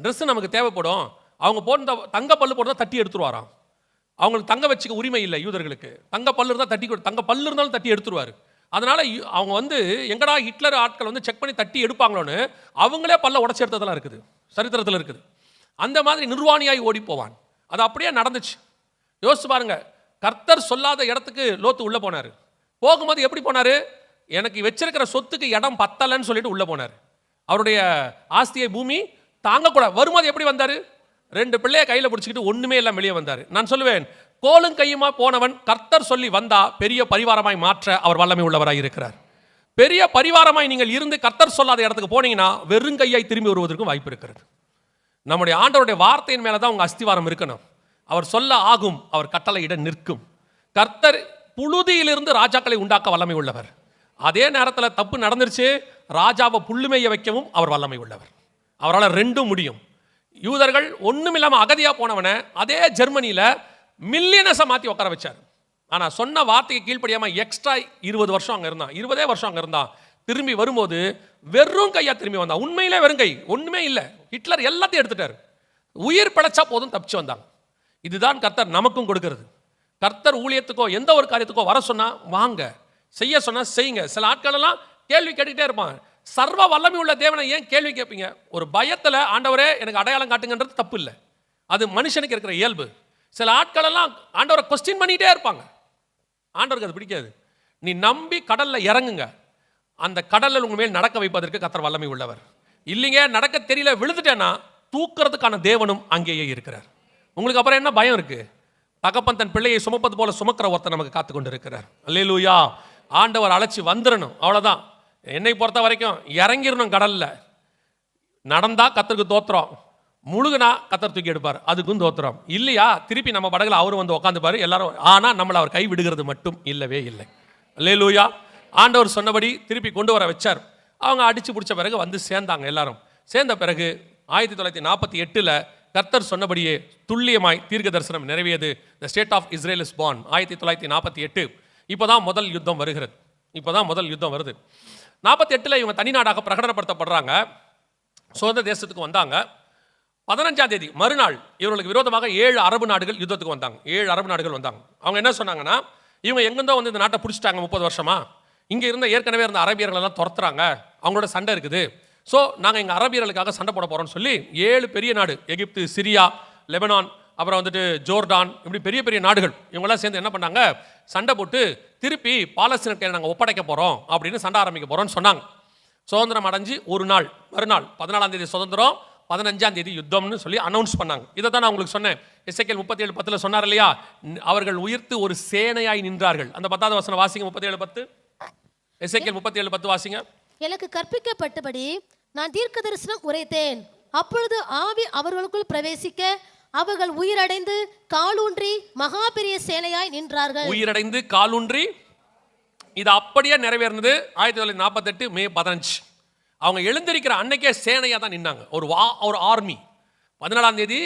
S1: ட்ரெஸ்ஸு நமக்கு தேவைப்படும். அவங்க போட்ட தங்க பல்லு போட்டு தான் தட்டி எடுத்துருவாராம். அவங்களுக்கு தங்க வச்சுக்க உரிமை இல்லை யூதர்களுக்கு. தங்க பல்லு இருந்தால் தங்க பல்லு இருந்தாலும் தட்டி எடுத்துருவார். அதனால் அவங்க எங்கடா ஹிட்லர் ஆட்கள் செக் பண்ணி தட்டி எடுப்பாங்களோன்னு அவங்களே பல்ல உடச்சி எடுத்ததெல்லாம் இருக்குது, சரித்திரத்தில் இருக்குது. அந்த மாதிரி நிர்வாணியாய் ஓடி போவான். அது அப்படியே நடந்துச்சு. யோசிச்சு பாருங்க, கர்த்தர் சொல்லாத இடத்துக்கு லோத்து உள்ளே போனார். போகும்போது எப்படி போனார், எனக்கு வச்சிருக்கிற சொத்துக்கு இடம் பத்தலைன்னு சொல்லிட்டு உள்ளே போனார். அவருடைய ஆஸ்தியை பூமி தாங்கக்கூடாது. வரும்போது எப்படி வந்தார், 2 பிள்ளைய கையில் பிடிச்சிக்கிட்டு ஒன்றுமே எல்லாம் வெளியே வந்தார். நான் சொல்லுவேன், கோலும் கையுமா போனவன் கர்த்தர் சொல்லி வந்தா பெரிய பரிவாரமாய் மாற்ற அவர் வல்லமை உள்ளவராய் இருக்கிறார். பெரிய பரிவாரமாய் நீங்கள் இருந்து கர்த்தர் சொல்லாத இடத்துக்கு போனீங்கன்னா வெறுங்கையாய் திரும்பி வருவதற்கும் வாய்ப்பு இருக்கிறது. நம்முடைய ஆண்டவருடைய வார்த்தையின் மேலே தான் உங்கள் அஸ்திவாரம் இருக்கணும். அவர் சொல்ல ஆகும், அவர் கட்டளையிட நிற்கும். கர்த்தர் புழுதியிலிருந்து ராஜாக்களை உண்டாக்க வல்லமை உள்ளவர். அதே நேரத்தில் தப்பு நடந்துருச்சு, ராஜாவை புல்லுமைய வைக்கவும் அவர் வல்லமை உள்ளவர். அவரால் ரெண்டும் முடியும். யூதர்கள் ஒன்றும் இல்லாமல் அகதியாக போனவனை அதே ஜெர்மனியில் மில்லியனஸை மாற்றி உட்கார வச்சார். ஆனால் சொன்ன வார்த்தைக்கு கீழ்ப்படியாமல் எக்ஸ்ட்ரா 20 வருஷம் அங்கே இருந்தான், 20 வருஷம் அங்கே இருந்தான். திரும்பி வரும்போது வெறும் கையா திரும்பி வந்தான். உண்மையிலே வெறும் கை, ஒன்றுமே இல்லை. ஹிட்லர் எல்லாத்தையும் எடுத்துட்டார். உயிர் பிழைச்சா போதும் தப்பிச்சு வந்தாங்க. இதுதான் கர்த்தர் நமக்கும் கொடுக்கிறது. கர்த்தர் ஊழியத்துக்கோ எந்த ஒரு காரியத்துக்கோ வர சொன்னா வாங்க, செய்ய சொன்னா செய்யுங்க. சில ஆட்கள் எல்லாம் கேள்வி கேட்டுக்கிட்டே இருப்பான், சர்வ வல்லமை உள்ள தேவனை ஏன் கேள்வி கேட்பீங்க? ஒரு பயத்தில் ஆண்டவரே எனக்கு அடையாளம் காட்டுங்கன்றது தப்பு இல்லை, அது மனுஷனுக்கு இருக்கிற இயல்பு. சில ஆட்கள் எல்லாம் ஆண்டவரை கொஸ்டின் பண்ணிகிட்டே இருப்பாங்க. ஆண்டவருக்கு அது பிடிக்காது. நீ நம்பி கடலில் இறங்குங்க, அந்த கடலில் உங்க மேல் நடக்க வைப்பதற்கு கர்த்தர் வல்லமை உள்ளவர். இல்லைங்க நடக்க தெரியல விழுந்துட்டேன்னா தூக்கிறதுக்கான தேவனும் அங்கேயே இருக்கிறார். உங்களுக்கு அப்புறம் என்ன பயம் இருக்கு? தகப்பன் தன் பிள்ளையை சுமப்பது போல சுமக்கிற ஒருத்தர் நமக்கு காத்து கொண்டு இருக்கிறார். அல்லேலூயா. ஆண்டவர் அழைச்சி வந்துடணும், அவ்வளோதான். என்னை பொறுத்த வரைக்கும் இறங்கிடணும் கடல்ல. நடந்தா கர்த்தருக்கு தோத்திரம், முழுகுனா கர்த்தர் தூக்கி எடுப்பார், அதுக்கும் தோத்திரம். இல்லையா திருப்பி நம்ம படகுல அவரும் வந்து உட்காந்துப்பாரு எல்லாரும். ஆனால் நம்மளை அவர் கை விடுகிறது மட்டும் இல்லவே இல்லை. அல்லேலூயா. ஆண்டவர் சொன்னபடி திருப்பி கொண்டு வர வச்சார். அவங்க அடிச்சு பிடிச்ச பிறகு வந்து சேர்ந்தாங்க. எல்லாரும் சேர்ந்த பிறகு 1948 கர்த்தர் சொன்னபடியே துல்லியமாய் தீர்க்க தரிசனம் நிறைவேறியது. The state of Israel is born. 1948. இப்போதான் முதல் யுத்தம் வருகிறது. இப்போதான் முதல் யுத்தம் வருது. 48 இவங்க தனி நாடாக பிரகடனப்படுத்தப்படுறாங்க. சுதந்திர தேசத்துக்கு வந்தாங்க. 15ஆம் தேதி மறுநாள் இவர்களுக்கு விரோதமாக 7 அரபு நாடுகள் யுத்தத்துக்கு வந்தாங்க. 7 அரபு நாடுகள் வந்தாங்க. அவங்க என்ன சொன்னாங்கன்னா, இவங்க எங்கிருந்தோ வந்து இந்த நாட்டை பிடிச்சிட்டாங்க 30 வருஷமா. இங்கே இருந்த ஏற்கனவே இருந்த அரபியர்கள் எல்லாம் துரத்துறாங்க, அவங்களோட சண்டை இருக்குது. ஸோ நாங்கள் எங்கள் அரபியர்களுக்காக சண்டை போட போகிறோம்னு சொல்லி 7 பெரிய நாடு, எகிப்து, சிரியா, லெபனான், அப்புறம் வந்துட்டு ஜோர்டான், இப்படி பெரிய பெரிய நாடுகள் இவங்கெல்லாம் சேர்ந்து என்ன பண்ணாங்க, சண்டை போட்டு திருப்பி பாலஸ்தீனத்தை நாங்கள் ஒப்படைக்க போகிறோம் அப்படின்னு சண்டை ஆரம்பிக்க போகிறோம்னு சொன்னாங்க. சுதந்திரம் அடைஞ்சு ஒரு நாள் மறுநாள் 14ஆம் தேதி சுதந்திரம், 15ஆம் தேதி யுத்தம்னு சொல்லி அனௌன்ஸ் பண்ணாங்க. இதை தான் நான் உங்களுக்கு சொன்னேன். எசேக்கியேல் 37:10 சொன்னார் இல்லையா, அவர்கள் உயிர்த்து ஒரு சேனையாய் நின்றார்கள். அந்த 10ஆவது வசனம் வாசிங்க. 37:10. எசேக்கியேல் 37:10 வாசிங்க.
S2: எனக்கு கற்பிக்கப்பட்டபடி நான் தீர்க்க தரிசனம் உரைத்தேன். அப்பொழுது ஆவி அவர்களுக்குள் பிரவேசிக்க அவர்கள் உயிரடைந்து காலூன்றி மகா பெரிய சேனையாய் நின்றார்கள்.
S1: உயிரடைந்து காலூன்றி, இது அப்படியே நிறைவேறினது 1948 மே 15. அவங்க எழுந்திருக்கிற அன்னைக்கே சேனையாக தான் நின்னாங்க. ஒரு ஆர்மி. 14ஆம் தேதி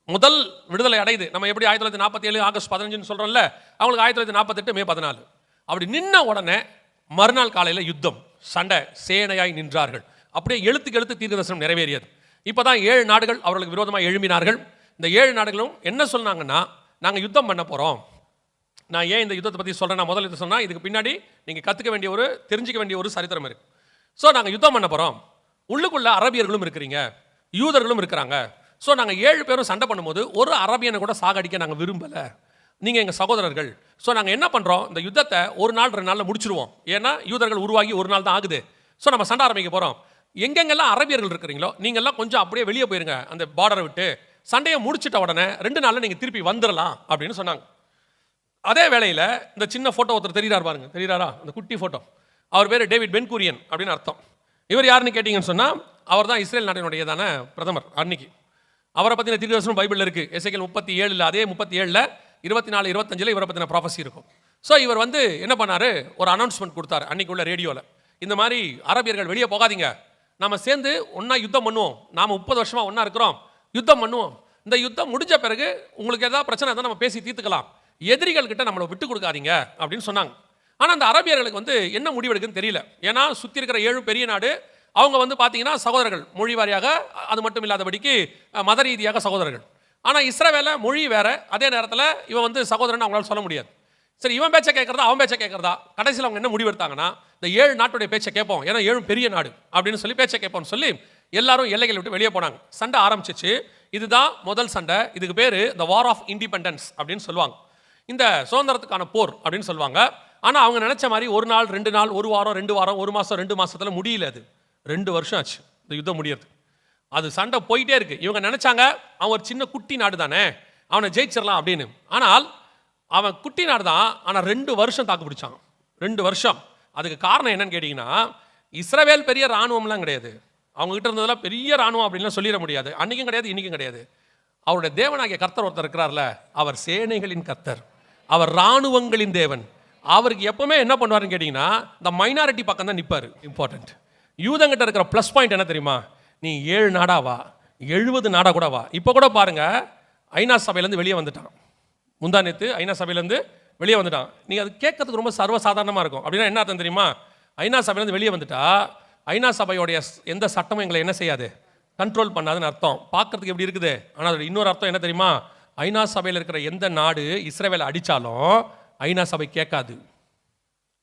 S1: முதல் விடுதலை அடையுது. நம்ம எப்படி 1947 ஆகஸ்ட் 15 சொல்றோம்ல, அவங்களுக்கு 1948 மே 14. அப்படி நின்ன உடனே மறுநாள் காலையில் யுத்தம், சண்டை, சேனையாய் நின்றார்கள். அப்படியே எழுத்துக்கு எழுத்து தீர்க்க தரிசனம் நிறைவேறியது. இப்போதான் 7 நாடுகள் அவர்களுக்கு விரோதமாக எழும்பினார்கள். இந்த 7 நாடுகளும் என்ன சொன்னாங்கன்னா, நாங்கள் யுத்தம் பண்ண போகிறோம். நான் ஏன் இந்த யுத்தத்தை பற்றி சொல்கிறேன், நான் முதல்ல இது சொன்னால் இதுக்கு பின்னாடி நீங்கள் கற்றுக்க வேண்டிய தெரிஞ்சிக்க வேண்டிய ஒரு சரித்திரம் இருக்குது. ஸோ நாங்கள் யுத்தம் பண்ண போகிறோம். உள்ளுக்குள்ள அரபியர்களும் இருக்கிறீங்க, யூதர்களும் இருக்கிறாங்க. ஸோ நாங்கள் 7 பேரும் சண்டை பண்ணும்போது ஒரு அரபியனை கூட சாகடிக்க நாங்கள் விரும்பலை. நீங்கள் எங்கள் சகோதரர்கள். ஸோ நாங்கள் என்ன பண்ணுறோம், இந்த யுத்தத்தை ஒரு நாள் 2 நாளில் முடிச்சிருவோம். ஏன்னா யூதர்கள் உருவாகி ஒரு நாள் தான் ஆகுது. ஸோ நம்ம சண்டை ஆரம்பிக்க போகிறோம். எங்கெங்கெல்லாம் அரபியர்கள் இருக்கிறீங்களோ நீங்கள்லாம் கொஞ்சம் அப்படியே வெளியே போயிருங்க, அந்த பார்டரை விட்டு. சண்டையை முடிச்சிட்ட உடனே 2 நாளில் நீங்கள் திருப்பி வந்துடலாம் அப்படின்னு சொன்னாங்க. அதே வேளையில் இந்த சின்ன ஃபோட்டோ ஒருத்தர் தெரிகிறார் பாருங்க, தெரிகிறாரா? அந்த குட்டி ஃபோட்டோ, அவர் பேர் டேவிட் பென் கூரியன் அப்படின்னு அர்த்தம். இவர் யாருன்னு கேட்டிங்கன்னு சொன்னால், அவர் தான் இஸ்ரேல் நாட்டினுடையதான பிரதமர் அன்னைக்கு. அவரை பற்றின தீர்க்கதரிசனம் பைபிளில் இருக்குது. எசேக்கியேல் 37, அதே 37, 24, 25 இவரை பற்றின ப்ராஃபஸி இருக்கும். ஸோ இவர் வந்து என்ன பண்ணார், ஒரு அனௌன்ஸ்மெண்ட் கொடுத்தாரு அன்னைக்கு உள்ள ரேடியோவில். இந்த மாதிரி அரபியர்கள் வெளியே போகாதீங்க, நம்ம சேர்ந்து ஒன்றா யுத்தம் பண்ணுவோம். நாம் 30 வருஷமாக ஒன்றா இருக்கிறோம், யுத்தம் பண்ணுவோம். இந்த யுத்தம் முடிஞ்ச பிறகு உங்களுக்கு ஏதாவது பிரச்சனை தான் நம்ம பேசி தீர்த்துக்கலாம், எதிரிகள் கிட்ட நம்மளை விட்டு கொடுக்காதீங்க அப்படின்னு சொன்னாங்க. ஆனால் அந்த அரபியர்களுக்கு வந்து என்ன முடிவெடுக்குன்னு தெரியல. ஏன்னா சுற்றி இருக்கிற 7 பெரிய நாடு, அவங்க வந்து பார்த்தீங்கன்னா சகோதரர்கள், மொழி வாரியாக, அது மட்டும் இல்லாதபடிக்கு மத ரீதியாக சகோதரர்கள். ஆனால் இஸ்ரவேல மொழி வேற, அதே நேரத்தில் இவன் வந்து சகோதரன் அவங்களால சொல்ல முடியாது. சரி, இவன் பேச்சை கேட்கறதா அவன் பேச்சை கேட்கறதா? கடைசியில் அவங்க என்ன முடிவெடுத்தாங்கன்னா, இந்த 7 நாட்டுடைய பேச்சை கேட்போம், ஏன்னா 7 பெரிய நாடு அப்படின்னு சொல்லி பேச்சை கேட்போம்னு சொல்லி எல்லாரும் எல்லைகளை விட்டு வெளியே போனாங்க. சண்டை ஆரம்பிச்சிச்சு. இதுதான் முதல் சண்டை. இதுக்கு பேர் த வார் ஆஃப் இண்டிபெண்டன்ஸ் அப்படின்னு சொல்லுவாங்க, இந்த சுதந்திரத்துக்கான போர் அப்படின்னு சொல்லுவாங்க. ஆனால் அவங்க நினைச்ச மாதிரி ஒரு நாள் 2 நாள், ஒரு வாரம் 2 வாரம், ஒரு மாதம் 2 மாசத்துல முடியல. அது 2 வருஷம் ஆச்சு இந்த யுத்தம் முடியறது. அது சண்டை போயிட்டே இருக்கு. இவங்க நினைச்சாங்க அவன் ஒரு சின்ன குட்டி நாடு தானே, அவனை ஜெயிச்சிடலாம் அப்படின்னு. ஆனால் அவன் குட்டி நாடு தான், ஆனால் 2 வருஷம் தாக்கு பிடிச்சான். 2 வருஷம். அதுக்கு காரணம் என்னன்னு கேட்டிங்கன்னா, இஸ்ரவேல் பெரிய இராணுவம்லாம் கிடையாது, அவங்க கிட்ட இருந்ததெல்லாம் பெரிய இராணுவம் அப்படின்லாம் சொல்லிட முடியாது. அன்னைக்கும் கிடையாது, இன்னைக்கும் கிடையாது. அவருடைய தேவனாகிய கர்த்தர் ஒருத்தர் இருக்கிறார்ல, அவர் சேனைகளின் கர்த்தர், அவர் இராணுவங்களின் தேவன். அவருக்கு எப்பவுமே என்ன பண்ணுவாருன்னு கேட்டிங்கன்னா, இந்த மைனாரிட்டி பக்கம் தான் நிற்பார். இம்பார்ட்டன்ட். யூதங்கிட்ட இருக்கிற ப்ளஸ் பாயிண்ட் என்ன தெரியுமா, நீ 7 நாடாவா 70 நாடா கூட வா. இப்போ கூட பாருங்க, ஐநா சபையிலேருந்து வெளியே வந்துட்டான். முந்தா நேற்று ஐநா சபையிலேருந்து வெளியே வந்துட்டான். நீங்கள் அது கேட்கறதுக்கு ரொம்ப சர்வசாதாரணமாக இருக்கும். அப்படின்னா என்ன அர்த்தம் தெரியுமா, ஐநா சபையிலேருந்து வெளியே வந்துட்டா ஐநா சபையோடைய எந்த சட்டமும் எங்களை என்ன செய்யாது, கண்ட்ரோல் பண்ணாதுன்னு அர்த்தம். பார்க்கறதுக்கு எப்படி இருக்குது, ஆனால் அதோட இன்னொரு அர்த்தம் என்ன தெரியுமா, ஐநா சபையில் இருக்கிற எந்த நாடு இஸ்ரவேலை அடித்தாலும் ஐநா சபை கேட்காது.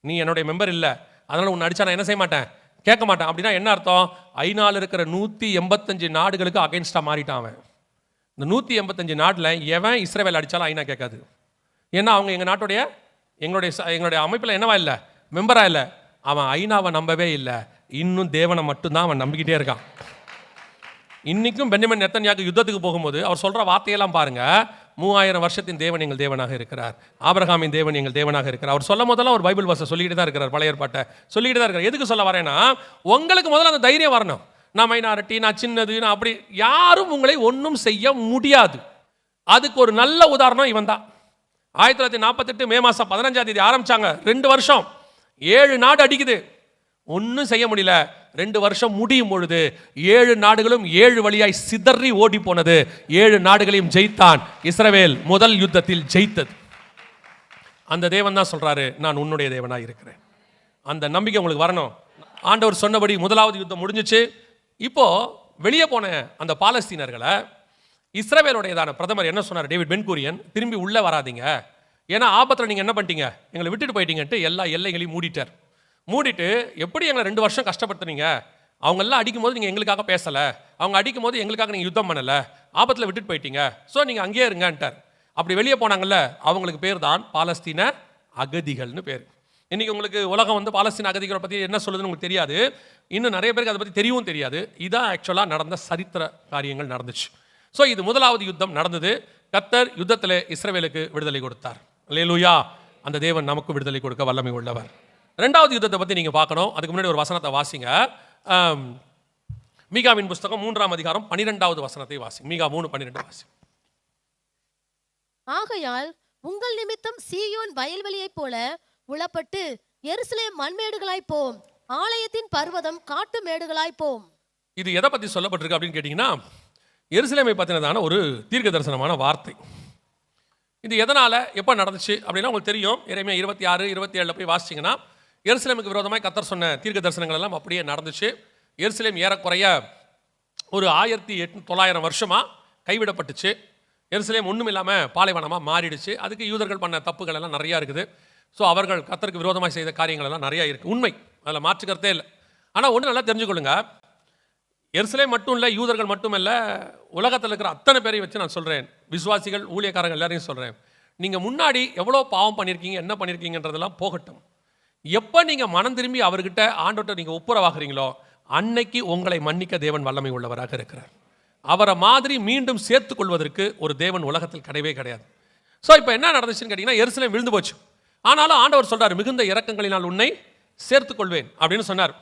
S1: நீ என்னுடைய மெம்பர் இல்லை, அதனால் உன்னை அடித்தா நான் என்ன செய்ய மாட்டேன், கேட்க மாட்டான். அப்படின்னா என்ன அர்த்தம்? ஐநாவில் இருக்கிற 185 நாடுகளுக்கு அகைன்ஸ்டாக மாறிட்டான் அவன். இந்த 185 நாட்டில் எவன் இஸ்ரவேல் அடித்தாலும் ஐநா கேட்காது. ஏன்னா அவங்க எங்களுடைய அமைப்பில் என்னவா இல்லை, மெம்பராக இல்லை. அவன் ஐநாவை நம்பவே இல்லை, இன்னும் தேவனை மட்டும்தான் அவன் நம்பிக்கிட்டே இருக்கான். இன்னைக்கும் பென்யமின் நெத்தன்யாகு யுத்தத்துக்கு போகும்போது அவர் சொல்கிற வார்த்தையெல்லாம் பாருங்க, 3000 வருஷத்தின் தேவன் எங்கள் தேவனாக இருக்கிறார், ஆபிரகாமின் தேவன் எங்கள் தேவனாக இருக்கிறார். அவர் சொல்லும் போதெல்லாம் ஒரு பைபிள் வசனம் சொல்லிட்டு தான் இருக்கிறார், பழைய ஏற்பாட்டை சொல்லிட்டு தான் இருக்கிறார். எதுக்கு சொல்ல வரேன்னா, உங்களுக்கு முதல்ல அந்த தைரியம் வரணும். நான் மைனாரிட்டி, நான் சின்னது, நான் அப்படி, யாரும் உங்களை ஒன்றும் செய்ய முடியாது. அதுக்கு ஒரு நல்ல உதாரணம் இவன் தான். 1948 மே மாதம் 15ஆம் தேதி ஆரம்பிச்சாங்க. 2 வருஷம் 7 நாடு அடிக்குது, ஒன்றும் செய்ய முடியல. 2 வருஷம் முடியும் பொழுது 7 நாடுகளும் 7 வழியாய் சிதறி ஓடி போனது. 7 நாடுகளையும் ஜெயித்தான். இஸ்ரவேல் முதல் யுத்தத்தில் ஜெயித்தது. அந்த தேவன் தான் சொல்றாரு, நான் உன்னுடைய தேவனாக இருக்கிறேன். அந்த நம்பிக்கை உங்களுக்கு வரணும். ஆண்டவர் சொன்னபடி முதலாவது யுத்தம் முடிஞ்சிச்சு. இப்போ வெளியே போன அந்த பாலஸ்தீனர்களை இஸ்ரவேலுடையதான பிரதமர் என்ன சொன்னார், டேவிட் பென்கூரியன், திரும்பி உள்ளே வராதிங்க, ஏன்னா ஆபத்தில் நீங்கள் என்ன பண்ணிட்டீங்க, எங்களை விட்டுட்டு போயிட்டீங்கன்ட்டு எல்லா எல்லைகளையும் மூடிட்டார். மூடிட்டு, எப்படி எங்களை 2 வருஷம் கஷ்டப்படுத்துனீங்க, அவங்கெல்லாம் அடிக்கும் போது நீங்கள் எங்களுக்காக பேசலை, அவங்க அடிக்கும் போது எங்களுக்காக நீங்கள் யுத்தம் பண்ணலை, ஆபத்தில் விட்டுட்டு போயிட்டீங்க, ஸோ நீங்கள் அங்கேயே இருங்கன்ட்டார். அப்படி வெளியே போனாங்கல்ல, அவங்களுக்கு பேர் தான் பாலஸ்தீன அகதிகள்னு பேர். இன்றைக்கி உங்களுக்கு உலகம் பாலஸ்தீன அகதிகளை பற்றி என்ன சொல்லுதுன்னு உங்களுக்கு தெரியாது, இன்னும் நிறைய பேருக்கு அதை பற்றி தெரியவும் தெரியாது. இதான் ஆக்சுவலாக நடந்த சரித்திர காரியங்கள் நடந்துச்சு. ஸோ இது முதலாவது யுத்தம் நடந்தது. கர்த்தர் யுத்தத்தில் இஸ்ரவேலுக்கு விடுதலை கொடுத்தார். அல்லேலூயா. அந்த தேவன் நமக்கு விடுதலை கொடுக்க வல்லமை உள்ளவர். 2வது யுத்தத்தை பற்றி நீங்கள் பார்க்கணும். அதுக்கு முன்னாடி ஒரு வசனத்தை வாசிங்க. மீகாவின் புஸ்தகம் 3ஆம் அதிகாரம் 12வது வசனத்தை வாசி. மீகா 3:12 வாசி.
S2: ஆகையால் உங்கள் நிமித்தம் சீயோன் வயல்வெளியைப் போல உளப்பட்டு எருசலேம் மண்மேடுகளாய் போம், ஆலயத்தின் பர்வதம் காட்டு மேடுகளாய் போம். இது
S1: எதை பற்றி சொல்லப்பட்டிருக்கு அப்படின்னு கேட்டிங்கன்னா, எருசலேமை பற்றினதான ஒரு தீர்க்க தரிசனமான வார்த்தை. இது எதனால் எப்போ நடந்துச்சு அப்படின்னா உங்களுக்கு தெரியும். எரேமியா 26, 27 போய் வாசிச்சிங்கன்னா, எருசலேமுக்கு விரோதமாக கர்த்தர் சொன்ன தீர்க்க தரிசனங்கள் எல்லாம் அப்படியே நடந்துச்சு. எருசலேம் ஏறக்குறைய ஒரு 1900 வருஷமாக கைவிடப்பட்டுச்சு. எருசலேம் ஒன்றும் இல்லாமல் பாலைவனமாக மாறிடுச்சு. அதுக்கு யூதர்கள் பண்ண தப்புகள் எல்லாம் நிறையா இருக்குது. ஸோ அவர்கள் கர்த்தருக்கு விரோதமாக செய்த காரியங்கள் எல்லாம் நிறையா இருக்குது. உண்மை, அதில் மாற்றுக்கிறதே இல்லை. ஆனால் ஒன்று நல்லா தெரிஞ்சுக்கொள்ளுங்க, எருசலேம் மட்டும் இல்லை, யூதர்கள் மட்டும் இல்லை, உலகத்தில் இருக்கிற அத்தனை பேரையும் வச்சு நான் சொல்கிறேன், விசுவாசிகள், ஊழியக்காரங்கள் எல்லாரையும் சொல்கிறேன், நீங்கள் முன்னாடி எவ்வளோ பாவம் பண்ணியிருக்கீங்க, என்ன பண்ணியிருக்கீங்கன்றதெல்லாம் போகட்டும். எப்போ நீங்கள் மனம் திரும்பி அவர்கிட்ட ஆண்டவர்கிட்ட நீங்கள் ஒப்புரவாகிறீங்களோ அன்னைக்கு உங்களை மன்னிக்க தேவன் வல்லமை உள்ளவராக இருக்கிறார். அவரை மாதிரி மீண்டும் சேர்த்து கொள்வதற்கு ஒரு தேவன் உலகத்தில் கிடையவே கிடையாது. ஸோ இப்போ என்ன நடந்துச்சுன்னு கேட்டிங்கன்னா, எருசலேம் விழுந்து போச்சு. ஆனாலும் ஆண்டவர் சொல்கிறார், மிகுந்த இரக்கங்களினால் உன்னை சேர்த்து கொள்வேன் அப்படின்னு சொன்னார்.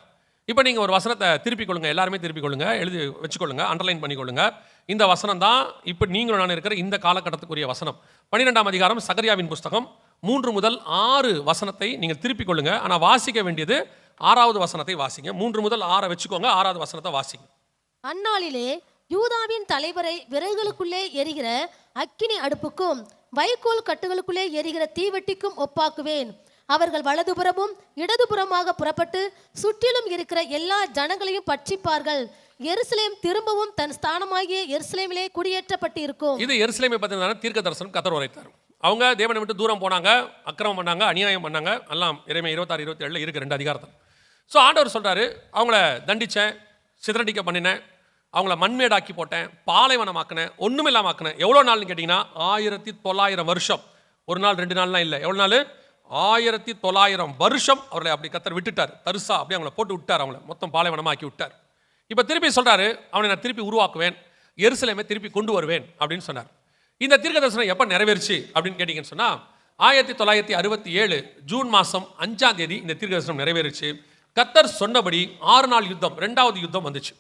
S1: இப்போ நீங்கள் ஒரு வசனத்தை திருப்பிக் கொள்ளுங்க, எல்லாருமே திருப்பிக் கொள்ளுங்க, எழுதி வச்சுக்கொள்ளுங்க, அண்டர்லைன் பண்ணிக்கொள்ளுங்க. இந்த வசனம் தான் இப்போ நீங்களும் நான் இருக்கிற இந்த காலகட்டத்துக்குரிய வசனம். 12ஆம் அதிகாரம் சகரியாவின் புஸ்தகம் 3 முதல் 6 வசனத்தை நீங்கள் திருப்பிக் கொள்ளுங்க. ஆனால் வாசிக்க வேண்டியது 6வது வசனத்தை வாசிங்க. 3 முதல் 6 வச்சுக்கோங்க, 6வது வசனத்தை வாசிங்க.
S2: அந்நாளிலே யூதாவின் தலைவரை விறகுகளுக்குள்ளே எரிகிற அக்கினி அடுப்புக்கும் வைக்கோல் கட்டுகளுக்குள்ளே எரிகிற தீவெட்டிக்கும் ஒப்பாக்குவேன். அவர்கள் வலதுபுறமும் இடதுபுறமாக புறப்பட்டு சுற்றிலும் இருக்கிற எல்லா ஜனங்களையும் பட்சிப்பார்கள். எருசலேம் திரும்பவும் தன் ஸ்தானமாகிய எருசலேமிலே குடியேற்றப்பட்டு இருக்கும்.
S1: இது எருசலேமை பற்றின தீர்க்க தரிசனம் கர்த்தர் உரைத்தார். அவங்க தேவனை விட்டு தூரம் போனாங்க, அக்கிரமம் பண்ணாங்க, அநியாயம் பண்ணாங்க, எல்லாம் எரேமியா 26, 27 இருக்கு 2 அதிகாரத்தில். ஸோ ஆண்டவர் சொல்கிறாரு, அவங்கள தண்டித்தேன், சிதறடிக்க பண்ணினேன், அவங்கள மண்மேடாக்கி போட்டேன், பாலைவனமாக்கினேன், ஒன்றுமில்லாமாக்கினேன். எவ்வளோ நாள்னு கேட்டிங்கன்னா 1900 வருஷம். ஒரு நாள் 2 நாள்லாம் இல்லை. எவ்வளோ நாள்? 1900 வருஷம் அவர்களை அப்படி கர்த்தர் விட்டுட்டார். தரிசா அப்படி அவங்கள போட்டு விட்டார், அவங்கள மொத்தம் பாலைவனமாக்கி விட்டார். இப்போ திருப்பி சொல்கிறாரு, அவனை நான் திருப்பி உருவாக்குவேன், எருசலேமை திருப்பி கொண்டு வருவேன் அப்படின்னு சொன்னார். இந்த தீர்க்க தரிசனம் எப்போ நிறைவேறுச்சு அப்படின்னு கேட்டிங்கன்னு சொன்னால் 1967 ஜூன் மாதம் 5ஆம் தேதி இந்த தீர்க்க தரிசனம் நிறைவேறுச்சு. கர்த்தர் சொன்னபடி 6 நாள் யுத்தம், 2வது யுத்தம் வந்துச்சு.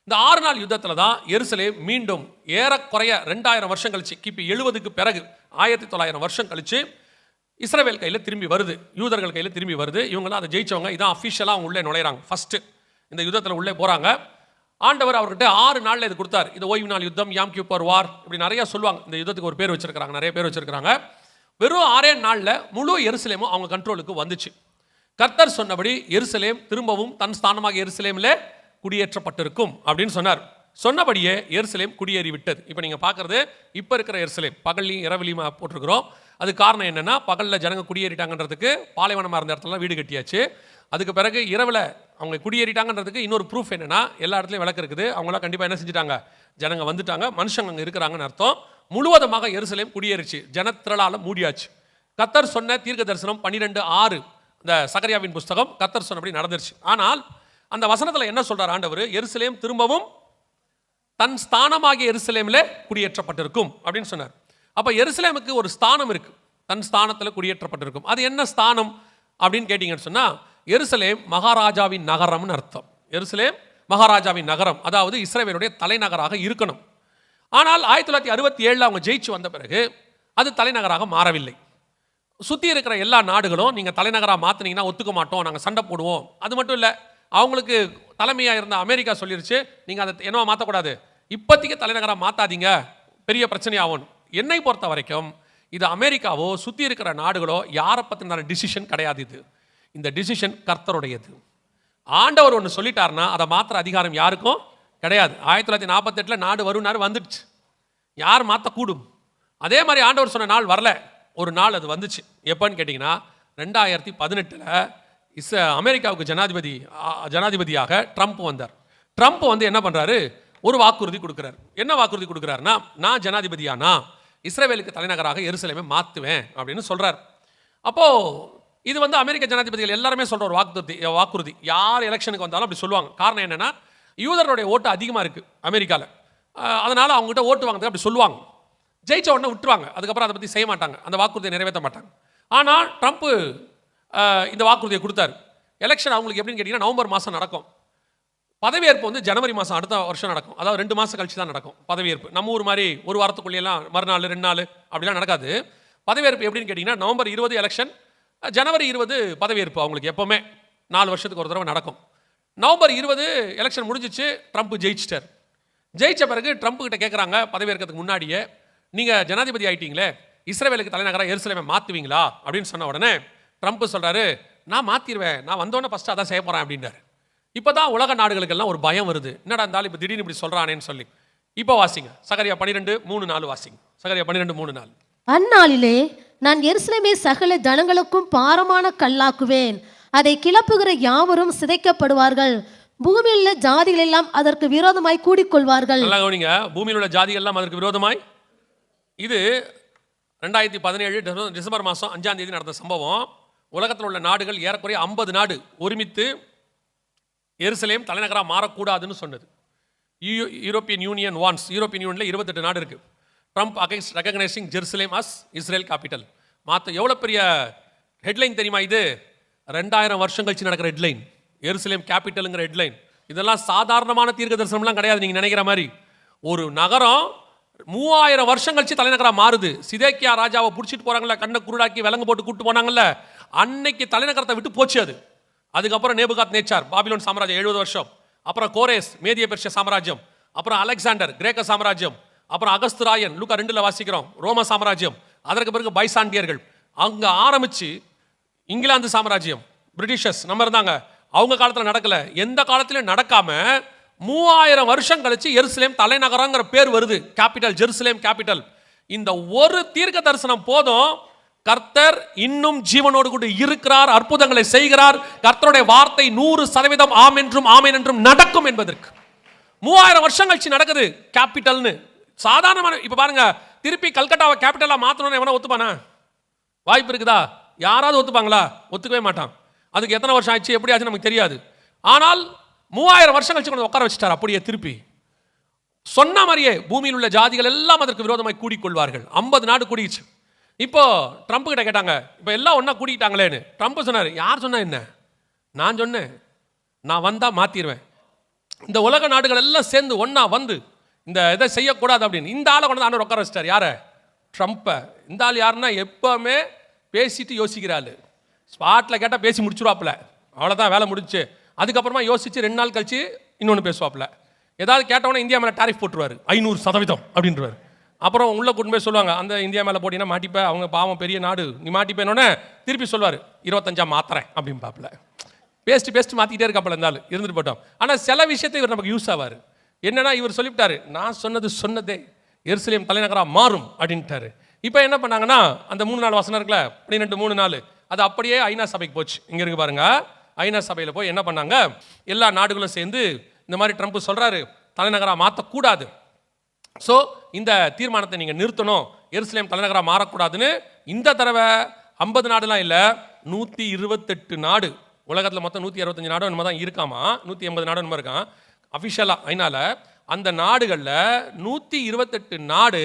S1: இந்த 6 நாள் யுத்தத்தில் தான் எருசலேம் மீண்டும் ஏறக்குறைய 2000 வருஷம் கழிச்சு, கிபி 70க்கு பிறகு 1900 வருஷம் கழிச்சு இஸ்ரவேல் கையில் திரும்பி வருது, யூதர்கள் கையில் திரும்பி வருது. இவங்களாம் அதை ஜெயிச்சவங்க. இதான் அஃபிஷியலாக அவங்க உள்ளே நுழைகிறாங்க. ஃபஸ்ட்டு இந்த யுத்தத்தில் உள்ளே போகிறாங்க. ஆண்டவர் அவர்கிட்ட 6 நாளில் இது கொடுத்தார். இது ஓய்வு நாள் யுத்தம், யாம் கிப்பர் வார், இப்படி நிறையா சொல்லுவாங்க. இந்த யுத்தத்துக்கு ஒரு பேர் வச்சிருக்கிறாங்க, நிறைய பேர் வச்சிருக்கிறாங்க. வெறும் 6 நாளில் முழு எருசலேமும் அவங்க கண்ட்ரோலுக்கு வந்துச்சு. கர்த்தர் சொன்னபடி எருசலேம் திரும்பவும் தன் ஸ்தானமாக எருசலேமில் குடியேற்றப்பட்டிருக்கும் அப்படின்னு சொன்னார். சொன்னபடியே எருசலேம் குடியேறி விட்டது. இப்போ நீங்கள் பார்க்குறது இப்போ இருக்கிற எருசலேம், பகல்லையும் இரவிலையும் போட்டிருக்கிறோம். அது காரணம் என்னென்னா, பகலில் ஜனங்க குடியேறிட்டாங்கன்றதுக்கு பாலைவனமாக இருந்த இடத்துலலாம் வீடு கட்டியாச்சு. அதுக்கு பிறகு இரவில் அவங்க குடியேறிட்டாங்கன்றதுக்கு இன்னொரு ப்ரூஃப் என்னென்னா, எல்லா இடத்துலையும் விளக்கு இருக்குது. அவங்களாம் கண்டிப்பாக என்ன செஞ்சுட்டாங்க, ஜனங்க வந்துட்டாங்க, மனுஷங்க அங்கே இருக்கிறாங்கன்னு அர்த்தம். முழுவதுமாக எருசலேம் குடியேறிச்சு, ஜனத்திரளால் மூடியாச்சு. கர்த்தர் சொன்ன தீர்க்க தரிசனம் 12:6 இந்த சகரியாவின் புஸ்தகம், கர்த்தர் சொன்னபடி நடந்துருச்சு. ஆனால் அந்த வசனத்தில் என்ன சொல்றார் ஆண்டவர், எருசலேம் திரும்பவும் தன் ஸ்தானமாகிய எருசலேமில் குடியேற்றப்பட்டிருக்கும் அப்படின்னு சொன்னார். அப்போ எருசலேமுக்கு ஒரு ஸ்தானம் இருக்கு, தன் ஸ்தானத்தில் குடியேற்றப்பட்டிருக்கும். அது என்ன ஸ்தானம் அப்படின்னு கேட்டீங்கன்னு சொன்னால், எருசலேம் மகாராஜாவின் நகரம்னு அர்த்தம். எருசலேம் மகாராஜாவின் நகரம், அதாவது இஸ்ரவேலுடைய தலைநகராக இருக்கணும். ஆனால் 1967 அவங்க ஜெயிச்சு வந்த பிறகு அது தலைநகராக மாறவில்லை. சுற்றி இருக்கிற எல்லா நாடுகளும் நீங்கள் தலைநகராக மாற்றினீங்கன்னா ஒத்துக்க மாட்டோம், நாங்கள் சண்டை போடுவோம். அது மட்டும் இல்லை, அவங்களுக்கு தலைமையாக இருந்த அமெரிக்கா சொல்லிருச்சு, நீங்கள் அதை என்னவா மாற்றக்கூடாது, இப்போதைக்கு தலைநகராக மாற்றாதீங்க, பெரிய பிரச்சனையாகும். என்னை பொறுத்த வரைக்கும் இது அமெரிக்காவோ சுற்றி இருக்கிற நாடுகளோ யாரை பற்றின டிசிஷன் கிடையாது. இந்த டிசிஷன் கர்த்தருடையது. ஆண்டவர் ஒன்று சொல்லிட்டாருன்னா அதை மாற்ற அதிகாரம் யாருக்கும் கிடையாது. 1948 நாடு வரும்னாரு, வந்துடுச்சு. யார் மாற்றக்கூடும்? அதே மாதிரி ஆண்டவர் சொன்ன நாள் வரல, ஒரு நாள் அது வந்துச்சு. எப்போன்னு கேட்டிங்கன்னா 2018 அமெரிக்காவுக்கு ஜனாதிபதியாக ட்ரம்ப் வந்தார். ட்ரம்ப் வந்து என்ன பண்ணுறாரு, ஒரு வாக்குறுதி கொடுக்குறாரு. என்ன வாக்குறுதி கொடுக்குறாருன்னா, நான் ஜனாதிபதியானா இஸ்ரவேலுக்கு தலைநகராக எருசலேமை மாற்றுவேன் அப்படின்னு சொல்கிறார். அப்போது இது வந்து அமெரிக்க ஜனாதிபதிகள் எல்லாருமே சொல்கிற ஒரு வாக்குறுதி. யார் எலெக்ஷனுக்கு வந்தாலும் அப்படி சொல்லுவாங்க. காரணம் என்னென்னா, யூதர்களுடைய ஓட்டு அதிகமாக இருக்குது அமெரிக்காவில், அதனால் அவங்ககிட்ட ஓட்டு வாங்குறதுக்கு அப்படி சொல்லுவாங்க. ஜெயிச்ச உடனே விட்டுருவாங்க, அதுக்கப்புறம் அதை பற்றி செய்ய மாட்டாங்க, அந்த வாக்குறுதியை நிறைவேற்ற மாட்டாங்க. ஆனால் ட்ரம்ப்பு இந்த வாக்குறுதியை கொடுத்தாரு. எலெக்ஷன் அவங்களுக்கு எப்படின்னு கேட்டிங்கன்னா நவம்பர் மாதம் நடக்கும். பதவியேற்பு வந்து ஜனவரி மாதம் அடுத்த வருஷம் நடக்கும். அதாவது 2 மாதம் கழிச்சு தான் நடக்கும் பதவியேற்பு. நம்ம ஊர் மாதிரி ஒரு வாரத்துக்குள்ளேயெல்லாம் மறுநாள் 2 நாள் அப்படிலாம் நடக்காது. பதவியேற்பு எப்படின்னு கேட்டிங்கன்னா நவம்பர் 20 எலெக்ஷன், ஜனவரி 20 பதவியேற்பு. அவங்களுக்கு எப்போவுமே 4 வருஷத்துக்கு ஒரு தடவை நடக்கும். நவம்பர் 20 எலெக்ஷன் முடிஞ்சிச்சு, ட்ரம்ப் ஜெயிச்சிட்டார். ஜெயிச்ச பிறகு ட்ரம்ப் கிட்ட கேட்குறாங்க, பதவியேற்கிறதுக்கு முன்னாடியே, நீங்கள் ஜனாதிபதி ஆகிட்டீங்களே, இஸ்ரவேலுக்கு தலைநகராக எருசலேமை மாற்றுவீங்களா அப்படின்னு சொன்ன உடனே ட்ரம்ப் சொல்கிறாரு, நான் மாற்றிடுவேன், நான் வந்தோடனே ஃபஸ்ட்டு அதான் செய்ய போகிறேன் அப்படின்றார். இப்போ தான் உலக நாடுகளுக்கெல்லாம் ஒரு பயம் வருது, என்னடா இருந்தாலும் இப்போ திடீர்னு இப்படி சொல்கிறானேன்னு சொல்லி. இப்போ வாசிங்க சகரியா 12:3-4 வாசிங்க. சகரியா 12:3-4.
S2: அந்நாளிலே நான் எருசலேமை சகல ஜனங்களுக்கும் பாரமான கல்லாக்குவேன், அதை கிளப்புகிற யாவரும் சிதைக்கப்படுவார்கள், பூமியில் உள்ள ஜாதிகள் எல்லாம் அதற்கு விரோதமாய் கூடிக்கொள்வார்கள்.
S1: நல்லா கவனிங்க, பூமியில் உள்ள ஜாதிகள் எல்லாம் அதற்கு விரோதமாய். இது 2017 டிசம்பர் மாதம் 5ஆம் தேதி நடந்த சம்பவம். உலகத்தில் உள்ள நாடுகள் ஏறக்குறைய 50 நாடு ஒருமித்து எருசலேம் தலைநகராக மாறக்கூடாதுன்னு சொன்னது. யூரோப்பியன் யூனியன் வான்ஸ், யூரோப்பியன் யூனியனில் 28 நாடு இருக்குது. Trump against recognising Jerusalem as Israel capital. எவ்வளோ பெரிய ஹெட்லைன் தெரியுமா இது? 2000 வருஷம் கழிச்சு நடக்கிற ஹெட்லைன், எருசலேம் கேபிட்டலுங்கிற ஹெட்லைன். இதெல்லாம் சாதாரணமான தீர்க்க தரிசனம்லாம் கிடையாது. நீங்கள் நினைக்கிற மாதிரி ஒரு நகரம் 3000 வருஷம் கழிச்சு தலைநகராக மாறுது. சிதேக்கியா ராஜாவை பிடிச்சிட்டு போகிறாங்கல்ல, கண்ணை குருடாக்கி விலங்கு போட்டு கூப்பிட்டு போனாங்கல்ல, அன்னைக்கு தலைநகரத்தை விட்டு போச்சு அது. அதுக்கப்புறம் நேபுகாத் நேச்சார் பாபிலோன் சாம்ராஜ்யம் 70 வருஷம், அப்புறம் கோரேஸ் மேதிய பெர்ஷிய சாம்ராஜ்யம், அப்புறம் அலெக்சாண்டர் கிரேக்க சாம்ராஜ்யம், அப்புறம் அகஸ்துராயன் லூக்கா 2ல் வாசிக்கிறோம் ரோம சாம்ராஜ்யம், அதற்கு பிறகு பைசாண்டியர்கள், அங்கே ஆரம்பித்து இங்கிலாந்து சாம்ராஜ்யம், பிரிட்டிஷர்ஸ் நம்ம இருந்தாங்க, அவங்க காலத்தில் நடக்கல, எந்த காலத்திலும் நடக்காம 3000 வருஷம் கழிச்சு எருசலேம் தலைநகரங்கிற பேர் வருது, கேபிட்டல் ஜெருசலேம் கேபிட்டல். இந்த ஒரு தீர்க்க தரிசனம் போதும், கர்த்தர் இன்னும் ஜீவனோடு கூட இருக்கிறார், அற்புதங்களை செய்கிறார், கர்த்தருடைய வார்த்தை 100% ஆம் என்றும் ஆமென் என்றும் நடக்கும் என்பதற்கு. 3000 வருஷம் கழிச்சு நடக்குது கேபிட்டல்னு. சாதாரணமான இப்ப பாருங்க, திருப்பி கல்கட்டாவை கேபிட்டலா மாத்தணும்னு எவனா ஒத்துப்பானா? வாய்ப்பு இருக்குதா? யாராவது ஒத்துப்பாங்களா? ஒத்துக்கவே மாட்டான். அதுக்கு எத்தனை வருஷம் ஆச்சு, எப்படி ஆச்சு நமக்கு தெரியாது. ஆனால் 3000 வருஷம் கழிச்சு கொண்டு உட்கார வச்சுட்டார். அப்படியே திருப்பி சொன்ன மாதிரியே பூமியில் உள்ள ஜாதிகள் எல்லாம் அதற்கு விரோதமாய் கூடிக்கொள்வார்கள். 50 நாடு கூடிச்சு. இப்போ ட்ரம்ப் கிட்ட கேட்டாங்க, இப்போ எல்லாம் ஒன்றா கூட்டிக்கிட்டாங்களேன்னு. ட்ரம்ப் சொன்னார், யார் சொன்னா என்ன, நான் சொன்னேன், நான் வந்தால் மாற்றிடுவேன். இந்த உலக நாடுகள் எல்லாம் சேர்ந்து ஒன்றா வந்து இந்த இதை செய்யக்கூடாது அப்படின்னு இந்த ஆளை கொண்டு ஆண்டவர் உட்கார வச்சிட்டார். யாரை? ட்ரம்ப்பை. இந்த ஆள் யாருன்னா எப்போவுமே பேசிட்டு யோசிக்கிறாள். ஸ்பாட்டில் கேட்டால் பேசி முடிச்சுருவாப்புல, அவ்வளோதான் வேலை முடிச்சு. அதுக்கப்புறமா யோசிச்சு 2 நாள் கழிச்சு இன்னொன்று பேசுவாப்புல. ஏதாவது கேட்டவொன்னே இந்தியா மேலே டாரிஃப் போட்டுருவார், 500% அப்படின்றவார். அப்புறம் உள்ளே கூட்டு போய் சொல்லுவாங்க, அந்த இந்தியா மேலே போட்டிங்கன்னா மாட்டிப்பேன், அவங்க பாவம் பெரிய நாடு, நீ மாட்டிப்பேனோடனே திருப்பி சொல்லுவார் 25 மாத்துறேன் அப்படின்னு பாப்பில். பேஸ்ட்டு மாற்றிக்கிட்டே இருக்காப்பில் இருந்தாலும் இருந்துட்டு போட்டோம். ஆனால் சில விஷயத்தை இவர் நமக்கு யூஸ் ஆவார். என்னன்னா, இவர் சொல்லிவிட்டாரு, நான் சொன்னதே எருசலேம் தலைநகராக மாறும் அப்படின்ட்டாரு. இப்போ என்ன பண்ணாங்கன்னா அந்த 3-4 வசனம் இருக்குல்ல, 12-3-4 அது அப்படியே ஐநா சபைக்கு போச்சு. இங்கே இருக்கு பாருங்க, ஐநா சபையில் போய் என்ன பண்ணாங்க, எல்லா நாடுகளும் சேர்ந்து இந்த மாதிரி ட்ரம்ப் சொல்கிறாரு தலைநகராக மாற்றக்கூடாது, ஸோ இந்த தீர்மானத்தை நீங்கள் நிறுத்தணும், எருசலேம் தலைநகராக மாறக்கூடாதுன்னு இந்த தடவை 50 நாடுலாம் இல்லை, 128 நாடு, உலகத்தில் மொத்தம் 165 நாடு என்னமோ தான் இருக்காமா, 180 நாடு என்னமோ இருக்கான் அஃபிஷியலாக ஐநால. அந்த நாடுகளில் 128 நாடு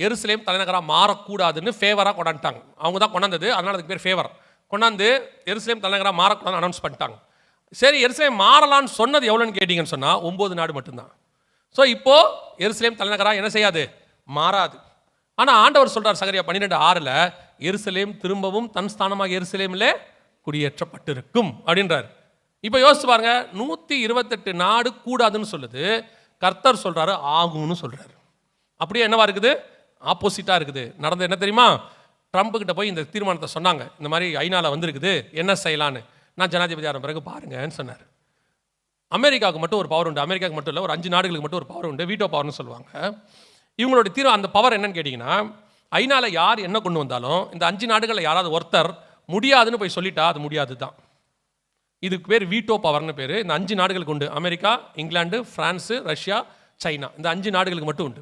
S1: எருசலேம் தலைநகராக மாறக்கூடாதுன்னு ஃபேவராக கொண்டாந்துட்டாங்க. அவங்க தான் கொண்டாந்தது, அதனால் அதுக்கு பேர் ஃபேவர். கொண்டாந்து எருசலேம் தலைநகராக மாறக்கூடாதுன்னு அனௌன்ஸ் பண்ணிட்டாங்க. சரி, எருசலேம் மாறலான்னு சொன்னது எவ்வளோன்னு கேட்டிங்கன்னு சொன்னால் 9 நாடு மட்டும்தான். ஸோ இப்போது எருசலேம் தலைநகராக என்ன செய்யாது, மாறாது. ஆனால் ஆண்டவர் சொல்கிறார் சகரியா 12:6 எருசலேம் திரும்பவும் தன் ஸ்தானமாக எருசலேமில் குடியேற்றப்பட்டிருக்கும் அப்படின்றார். இப்போ யோசிச்சு பாருங்க, 128 நாடு கூடாதுன்னு சொல்லுது, கர்த்தர் சொல்கிறாரு ஆகும்னு சொல்கிறாரு. அப்படியே என்னவா இருக்குது, ஆப்போசிட்டாக இருக்குது. நடந்தது என்ன தெரியுமா, ட்ரம்ப் கிட்ட போய் இந்த தீர்மானத்தை சொன்னாங்க, இந்த மாதிரி ஐநால வந்திருக்குது என்ன செய்யலான்னு. நான் ஜனாதிபதி ஆன பிறகு பாருங்கன்னு சொன்னார். அமெரிக்காவுக்கு மட்டும் ஒரு பவர் உண்டு, அமெரிக்காவுக்கு மட்டும் இல்லை, ஒரு 5 நாடுகளுக்கு மட்டும் ஒரு பவர் உண்டு, வீட்டோ பவர்னு சொல்லுவாங்க. இவங்களோட அந்த பவர் என்னன்னு கேட்டிங்கன்னா, ஐநால யார் என்ன கொண்டு வந்தாலும் இந்த 5 நாடுகளில் யாராவது ஒருத்தர் முடியாதுன்னு போய் சொல்லிட்டா அது முடியாது தான். இதுக்கு பேர் வீட்டோ பவர்னு பேர். இந்த 5 நாடுகளுக்கு உண்டு, America, England, France, Russia, China, இந்த 5 நாடுகளுக்கு மட்டும் உண்டு.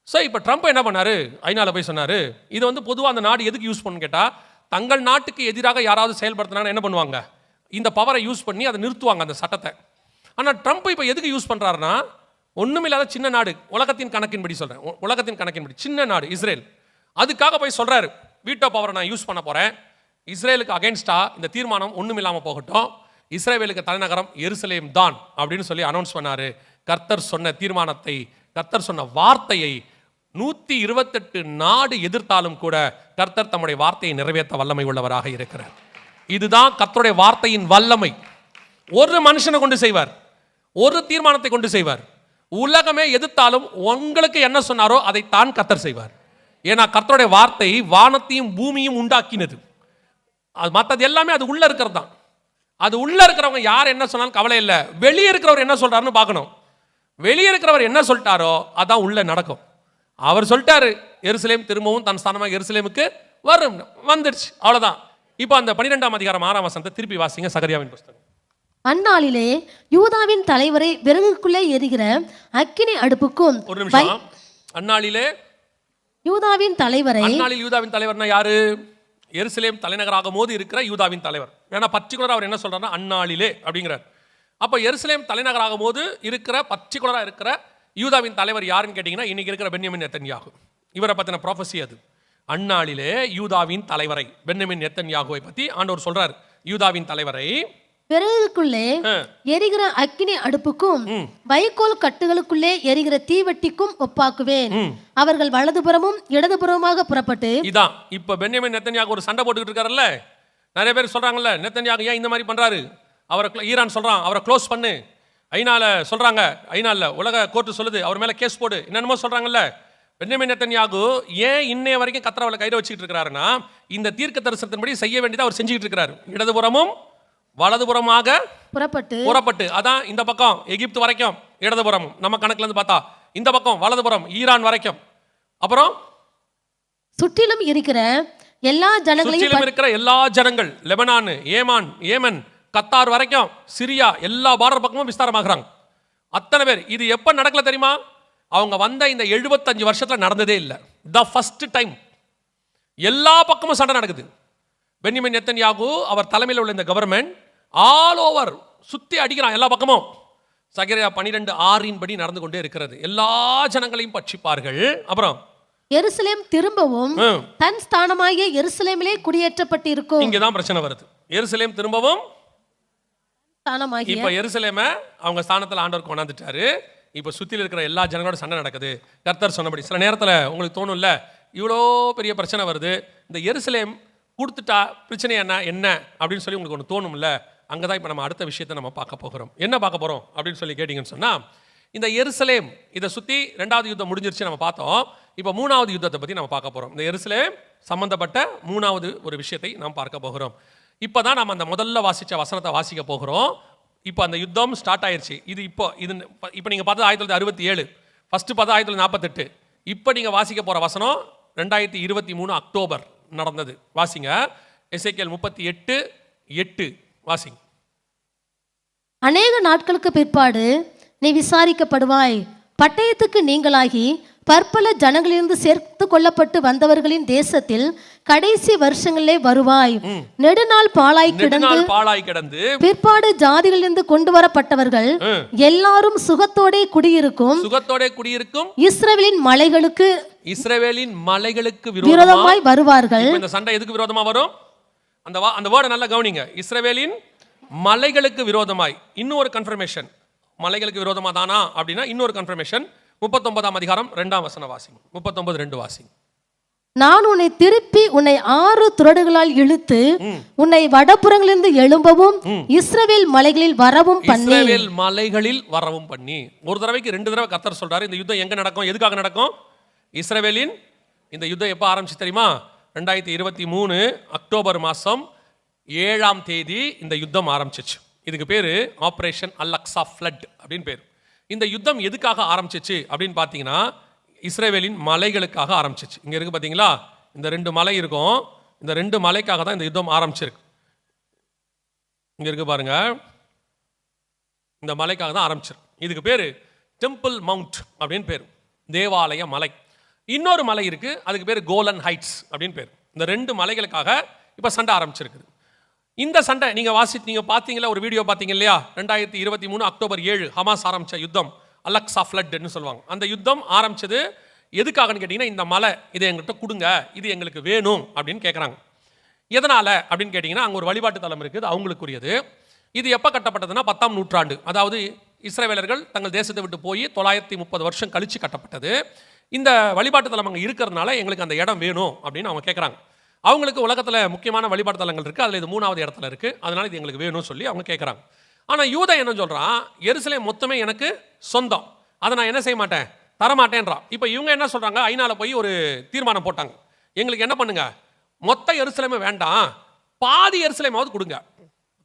S1: ஸோ இப்போ ட்ரம்ப் என்ன பண்ணார், ஐநால போய் சொன்னார், இது வந்து பொதுவாக அந்த நாடு எதுக்கு யூஸ் பண்ணு கேட்டால், தங்கள் நாட்டுக்கு எதிராக யாராவது செயல்படுத்தினாங்கன்னா என்ன பண்ணுவாங்க, இந்த பவரை யூஸ் பண்ணி அதை நிறுத்துவாங்க அந்த சட்டத்தை. ஆனால் ட்ரம்ப் இப்போ எதுக்கு யூஸ் பண்ணுறாருன்னா, ஒன்றுமில்லாத சின்ன நாடு, உலகத்தின் கணக்கின்படி சொல்கிறேன், உலகத்தின் கணக்கின்படி சின்ன நாடு இஸ்ரேல், அதுக்காக போய் சொல்கிறாரு வீட்டோ பவரை நான் யூஸ் பண்ண போகிறேன், இஸ்ரேலுக்கு அகென்ஸ்டாக இந்த தீர்மானம் ஒன்றும் இல்லாமல் போகட்டும், இஸ்ரேலுக்கு தலைநகரம் எருசலேம் தான் அப்படின்னு சொல்லி அனௌன்ஸ் பண்ணார். கர்த்தர் சொன்ன தீர்மானத்தை, கர்த்தர் சொன்ன வார்த்தையை 128 நாடு எதிர்த்தாலும் கூட கர்த்தர் தம்முடைய வார்த்தையை நிறைவேற்ற வல்லமை உள்ளவராக இருக்கிறார். இதுதான் கர்த்தருடைய வார்த்தையின் வல்லமை. ஒரு மனுஷனை கொண்டு செய்வார், ஒரு தீர்மானத்தை கொண்டு செய்வார். உலகமே எதிர்த்தாலும் உங்களுக்கு என்ன சொன்னாரோ அதை தான் கர்த்தர் செய்வார். ஏன்னா கர்த்தருடைய வார்த்தை வானத்தையும் பூமியும் உண்டாக்கினது. அது மற்றது எல்லாமே அது உள்ள இருக்கிறது தான். அது உள்ள இருக்கிறவங்க யார் என்ன சொன்னாலும் கவலை இல்லை, வெளியே இருக்கிறவர் என்ன சொல்றாருன்னு பார்க்கணும். வெளியே இருக்கிறவர் என்ன சொல்லிட்டாரோ அதான் உள்ள நடக்கும். அவர் சொல்லிட்டாரு எருசலேம் திரும்பவும் தன் ஸ்தானமாக எருசலேமுக்கு வரும், வந்துடுச்சு, அவ்வளவுதான். இப்போ அந்த 12ஆம் அதிகாரம் 6ஆம் வசனத்தை திருப்பி வாசிங்க, சகரியாவின் புஸ்தகம்.
S2: அந்நாளிலே யூதாவின் தலைவரை விறகுக்குள்ளே எரிகிற அக்கினி அடுப்புக்கும்.
S1: ஒரு நிமிஷம், அந்நாளிலே
S2: யூதாவின் தலைவரை,
S1: அந்நாளில் யூதாவின் தலைவர்னா யாரு, எருசலேம் தலைநகராக போது இருக்கிற யூதாவின் தலைவர். ஏன்னா பர்டிகுலரா அவர் என்ன சொல்றாருன்னா அந்நாளிலே அப்படிங்கிறார். அப்போ எருசலேம் தலைநகராக போது இருக்கிற பர்டிகுலரா இருக்கிற யூதாவின் தலைவர் யாருன்னு கேட்டீங்கன்னா இன்னைக்கு இருக்கிற பென்யமின் நெத்தன்யாகு. இவரை பத்தின ப்ராஃபஸி அது. அந்நாளிலே யூதாவின் தலைவரை, பென்யமின் நெத்தன்யாகுவை பத்தி ஆண்டவர் சொல்றார், யூதாவின் தலைவரை
S2: விறகுக்குள்ளே எரிகிற அக்கினி அடுப்புக்கும் வைக்கோல் கட்டுகளுக்குள்ளே எரிகிற தீவட்டிக்கும் ஒப்பாக்குவேன். அவர்கள் வலதுபுறமும் இடதுபுறமாக புறப்பட்டு. இதான்
S1: இப்ப பென்யமின் நெத்தன்யாகு ஒரு சண்டை போட்டுக்கிட்டு இருக்காருல்ல, நிறைய பேர் சொல்றாங்கல்ல நெத்தன்யாகு ஏன் இந்த மாதிரி பண்றாரு, அவரை ஈரான் சொல்றான் அவரை க்ளோஸ் பண்ணு, ஐநால சொல்றாங்க, ஐநால உலக கோர்ட்டு சொல்லுது அவர் மேல கேஸ் போடு, என்னென்னமோ சொல்றாங்கல்ல. பென்யமின் நெத்தன்யாகு ஏன் இன்னைய வரைக்கும் கத்ராவில் கையில வச்சுக்கிட்டு இருக்கிறாருன்னா, இந்த தீர்க்க தரிசனத்தின்படி செய்ய வேண்டியதை அவர் செஞ்சுக்கிட்டு இருக்கிறாரு. இடதுபுறமும் வலதுபுறமாக புறப்பட்டு, அதான் இந்த பக்கம் எகிப்து வரைக்கும் இடதுபுறம், நம்ம கணக்குல இருந்து பார்த்தா இந்த பக்கம் வலதுபுறம் ஈரான் வரைக்கும், அப்புறம்
S2: சுற்றிலும் இருக்கிற எல்லா
S1: ஜனங்கள், லெபனான், ஏமன், கத்தார் வரைக்கும், சிரியா, எல்லா பார்டர் பக்கமும் விஸ்தாரமாகறாங்க. அத்தனை பேர். இது எப்ப நடக்கல தெரியுமா, அவங்க வந்த இந்த 75 வருஷத்துல நடந்ததே இல்லை. த ஃபர்ஸ்ட் டைம் எல்லா பக்கமும் சண்டை நடக்குது. பென்யமின் நெத்தன்யாகு அவர் தலைமையில் உள்ள இந்த கவர்மெண்ட் ஆல் ஓவர் சுத்தி அடிக்கிறான் எல்லா பக்கமும். சகரியா 12:6 படி நடந்து கொண்டே இருக்கிறது. எல்லா ஜனங்களையும் பட்சிப்பார்கள். அப்புறம்
S2: எருசலேம் திரும்பவும் தன் ஸ்தானமாகிய எருசலேமிலே குடியேற்றப்பட்டு இருக்கும்.
S1: இங்கதான் பிரச்சனை வருது. எருசலேம் திரும்பவும் இப்ப எருசலேம அவங்க ஸ்தானத்துல ஆண்டவர் கொண்டாந்துட்டாரு. இப்ப சுத்தில இருக்கிற எல்லா ஜனங்களோட சண்டை நடக்குது. கர்த்தர் சொன்னபடி. சில நேரத்துல உங்களுக்கு தோணும்ல, இவ்வளோ பெரிய பிரச்சனை வருது, இந்த எருசலேம் கொடுத்துட்டா பிரச்சனை என்ன அப்படின்னு சொல்லி உங்களுக்கு ஒன்று தோணும்ல. அங்கதான் இப்ப நம்ம அடுத்த விஷயத்தை நம்ம பார்க்க போகிறோம். என்ன பார்க்க போறோம் அப்படின்னு சொல்லி கேட்டீங்கன்னு சொன்னா, இந்த எருசலேம் இதை சுத்தி 2வது யுத்தம் முடிஞ்சிருச்சு நம்ம பார்த்தோம். இப்போ 3வது யுத்தத்தை பத்தி நம்ம பார்க்க போறோம். இந்த எருசலேம் சம்பந்தப்பட்ட 3வது ஒரு விஷயத்தை நாம் பார்க்க போகிறோம். இப்போதான் நம்ம அந்த முதல்ல வாசிச்ச வசனத்தை வாசிக்க போகிறோம். இப்போ அந்த யுத்தம் ஸ்டார்ட் ஆயிடுச்சு. இப்போ நீங்க பார்த்தது 1967, ஃபர்ஸ்ட் பார்த்தா 1948. இப்போ நீங்க வாசிக்க போற வசனம் 2023 அக்டோபர் நடந்தது. வாசிங்க. எசேக்கியேல் 38:8 வாசிங்க.
S2: அநேக நாட்களுக்கு பிற்பாடு நீ விசாரிக்கப்படுவாய், பட்டயத்துக்கு நீங்களாகி பற்பல ஜனங்களிலிருந்து சேர்த்து கொள்ளப்பட்டு வந்தவர்களின் தேசத்தில் கடைசி வருஷங்களிலே வருவாய். நெடுநாள் பாழாய் கிடந்து பிற்பாடு ஜாதிகளிலிருந்து கொண்டு வரப்பட்டவர்கள் எல்லாரும் சுகத்தோட குடியிருக்கும் இஸ்ரவேலின் மலைகளுக்கு விரோதமாய் வருவார்கள்.
S1: இந்த சண்டை எதுக்கு விரோதமா வரும்? அந்த வேர்டை நல்லா கவனிங்க. இஸ்ரவேலின் மலைகளுக்கு விரோதமாய். இன்னொரு கன்ஃபர்மேஷன், மலைகளுக்கு விரோதமா தானா அப்படின்னா இன்னொரு கன்ஃபர்மேஷன். 39ஆம் அதிகாரம் 2ஆம் வசனம் வாசிங்க. 39:2 வாசிங்க.
S2: நான் உன்னை திருப்பி உன்னை 6 துறடுகளால் இழுத்து உன்னை வடபுறங்களிலிருந்து எழும்பவும் இஸ்ரவேல் மலைகளில் வரவும் பண்ணி.
S1: ஒரு தடவைக்கு 2 தடவை கர்த்தர் சொல்றாரு. இந்த யுத்தம் எங்க நடக்கும், எதுக்காக நடக்கும்? இஸ்ரவேலின் இந்த யுத்தம் எப்ப ஆரம்பிச்சு தெரியுமா? 2023 அக்டோபர் மாசம் 7ஆம் தேதி இந்த யுத்தம் ஆரம்பிச்சிச்சு. இதுக்கு பேரு ஆபரேஷன் அல்-அக்ஸா ஃப்ளட் அப்படின்னு பேர். இந்த யுத்தம் எதுக்காக ஆரம்பிச்சிச்சு அப்படின்னு பார்த்தீங்கன்னா இஸ்ரவேலின் மலைகளுக்காக ஆரம்பிச்சிச்சு. இங்க இருக்கு பார்த்தீங்களா, இந்த 2 மலை இருக்கும். இந்த 2 மலைக்காக தான் இந்த யுத்தம் ஆரம்பிச்சிருக்கு. இங்க இருக்கு பாருங்க, இந்த மலைக்காக தான் ஆரம்பிச்சிருக்கு. இதுக்கு பேரு டெம்பிள் மவுண்ட் அப்படின்னு பேர், தேவாலய மலை. இன்னொரு மலை இருக்கு, அதுக்கு பேர் கோலன் ஹைட்ஸ் அப்படின்னு பேர். இந்த 2 மலைகளுக்காக இப்ப சண்டை ஆரம்பிச்சிருக்கு. இந்த சண்டை நீங்க பார்த்தீங்களா, ஒரு வீடியோ பார்த்தீங்க இல்லையா? 2023 அக்டோபர் 7 ஹமாஸ் ஆரம்பிச்ச யுத்தம் அல்-அக்ஸா ஃப்ளட்னு சொல்லுவாங்க. அந்த யுத்தம் ஆரம்பிச்சது எதுக்காகன்னு கேட்டீங்கன்னா, இந்த மலை இதை எங்கள்கிட்ட கொடுங்க, இது எங்களுக்கு வேணும் அப்படின்னு கேட்குறாங்க. எதனால அப்படின்னு கேட்டிங்கன்னா, அங்கே ஒரு வழிபாட்டு தலம் இருக்குது, அவங்களுக்குரியது. இது எப்போ கட்டப்பட்டதுன்னா 10ஆம் நூற்றாண்டு. அதாவது இஸ்ரவேலர்கள் தங்கள் தேசத்தை விட்டு போய் 930 வருஷம் கழிச்சு கட்டப்பட்டது. இந்த வழிபாட்டு தலம் அங்கே இருக்கிறதுனால எங்களுக்கு அந்த இடம் வேணும் அப்படின்னு அவங்க கேட்குறாங்க. அவங்களுக்கு உலகத்தில் முக்கியமான வழிபாட்டு தலங்கள் இருக்குது, அதில் இது 3ஆவது இடத்துல இருக்குது, அதனால் இது எங்களுக்கு வேணும்னு சொல்லி அவங்க கேட்குறாங்க. ஆனால் யூதா என்ன சொல்கிறான், எருசலேம் மொத்தமே எனக்கு சொந்தம், அதை நான் என்ன செய்ய மாட்டேன், தரமாட்டேன்றான். இப்போ இவங்க என்ன சொல்கிறாங்க, ஐநால போய் ஒரு தீர்மானம் போட்டாங்க, எங்களுக்கு என்ன பண்ணுங்க, மொத்த எருசலேமே வேண்டாம், பாதி எருசலேமாவது கொடுங்க.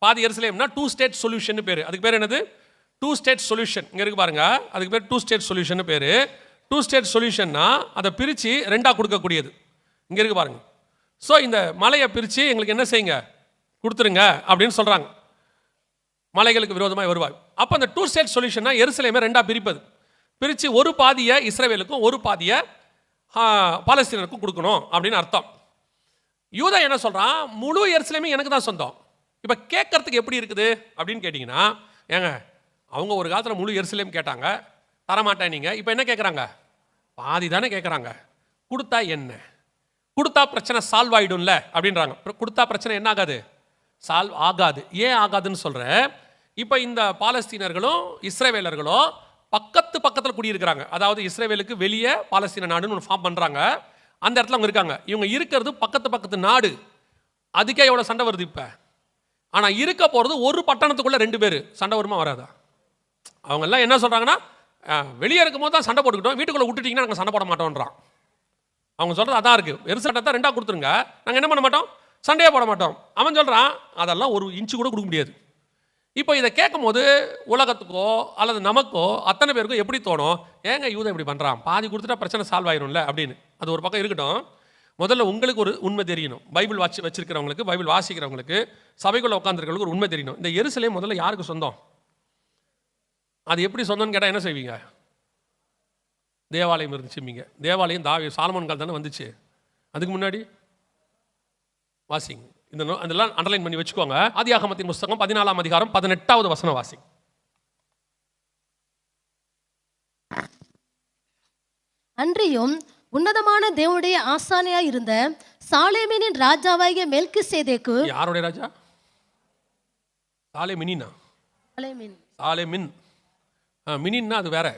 S1: பாதி எருசலேம்னா 2 ஸ்டேட் சொல்யூஷன் பேர். அதுக்கு பேர் என்னது? 2 ஸ்டேட் சொல்யூஷன். இங்கே இருக்கு பாருங்க, அதுக்கு பேர் 2 ஸ்டேட் சொல்யூஷன் பேர். 2 ஸ்டேட் சொல்யூஷன்னா அதை பிரித்து 2ஆக கொடுக்கக்கூடியது. இங்கே இருக்கு பாருங்க. ஸோ இந்த மலையை பிரித்து எங்களுக்கு என்ன செய்யுங்க, கொடுத்துருங்க அப்படின்னு சொல்கிறாங்க. மலைகளுக்கு விரோதமாக வருவாய். அப்போ அந்த 2 ஸ்டேட் சொல்யூஷன்னா எருசலேமை 2ஆக பிரித்து ஒரு பாதியை இஸ்ரவேலுக்கும் ஒரு பாதியை பாலஸ்தீனருக்கும் கொடுக்கணும் அப்படின்னு அர்த்தம். யூதா என்ன சொல்கிறான், முழு எருசலேமே எனக்கு தான் சொந்தம். இப்போ கேட்கறதுக்கு எப்படி இருக்குது அப்படின்னு கேட்டிங்கன்னா, ஏங்க அவங்க ஒரு காலத்தில் முழு எருசலேம் கேட்டாங்க, தரமாட்டேன் நீங்கள். இப்போ என்ன கேட்குறாங்க, பாதி தானே கேட்குறாங்க. கொடுத்தா என்ன, கொடுத்தா பிரச்சனை சால்வ் ஆகிடும்ல அப்படின்றாங்க. கொடுத்தா பிரச்சனை என்ன ஆகாது, சால்வ் ஆகாது. ஏன் ஆகாதுன்னு சொல்கிறேன். இப்போ இந்த பாலஸ்தீனர்களும் இஸ்ரவேலர்களும் பக்கத்தில் குடியிருக்கிறாங்க. அதாவது இஸ்ரவேலுக்கு வெளியே பாலஸ்தீன நாடுன்னு ஒன்று ஃபார்ம் பண்ணுறாங்க. அந்த இடத்துல அவங்க இருக்காங்க. இவங்க இருக்கிறது பக்கத்து நாடு. அதுக்கே எவ்வளோ சண்டை வருது இப்போ. ஆனால் இருக்க போகிறது ஒரு பட்டணத்துக்குள்ளே 2 பேர். சண்டை வருமா வராதா? அவங்கெல்லாம் என்ன சொல்கிறாங்கன்னா, வெளியே இருக்கும் போது தான் சண்டை போட்டுக்கிட்டோம், வீட்டுக்குள்ளே விட்டுட்டிங்கன்னா நாங்கள் சண்டை போட மாட்டோன்றான். அவங்க சொல்கிறது அதான் இருக்குது, எருசலேத்தை தான் 2ஆக கொடுத்துருங்க, நாங்கள் என்ன பண்ண மாட்டோம், சண்டையே போட மாட்டோம். அவன் சொல்கிறான் அதெல்லாம் ஒரு இன்ச்சு கூட கொடுக்க முடியாது. இப்போ இதை கேட்கும் போது உலகத்துக்கோ அல்லது நமக்கோ அத்தனை பேருக்கும் எப்படி தோணும், ஏங்க யூதா இப்படி பண்ணுறான், பாதி கொடுத்துட்டா பிரச்சனை சால்வ் ஆயிரும்ல அப்படின்னு. அது ஒரு பக்கம் இருக்கட்டும். முதல்ல உங்களுக்கு ஒரு உண்மை தெரியணும். பைபிள் வச்சிருக்கிறவங்களுக்கு, பைபிள் வாசிக்கிறவங்களுக்கு, சபைக்குள்ளே உட்காந்துருக்கிறவங்களுக்கு ஒரு உண்மை தெரியணும். இந்த எருசலேம் முதல்ல யாருக்கு சொந்தம்? அது எப்படி சொந்தம்னு கேட்டால் என்ன செய்வீங்க? தேவாலயம் இருந்துச்சுப்பீங்க. தேவாலயம் சாலமோன் கால் தானே வந்துச்சு. அதுக்கு முன்னாடி வாசிங்க, இதெல்லாம் அண்டர்லைன் பண்ணி வச்சுக்கோங்க. ஆதியாகமத்தின் புத்தகம் 14ஆம் அதிகாரம் 18வது வசனம் வாசிங்க.
S2: அன்றியும் உன்னதமான தேவனுடைய ஆசானியாய் இருந்த சாலேமினின் ராஜாவாகிய மெல்கிசேதேக்கு.
S1: யாருடைய ராஜா? சாலேமினா? சாலேமின். மினின்னா அது வேற,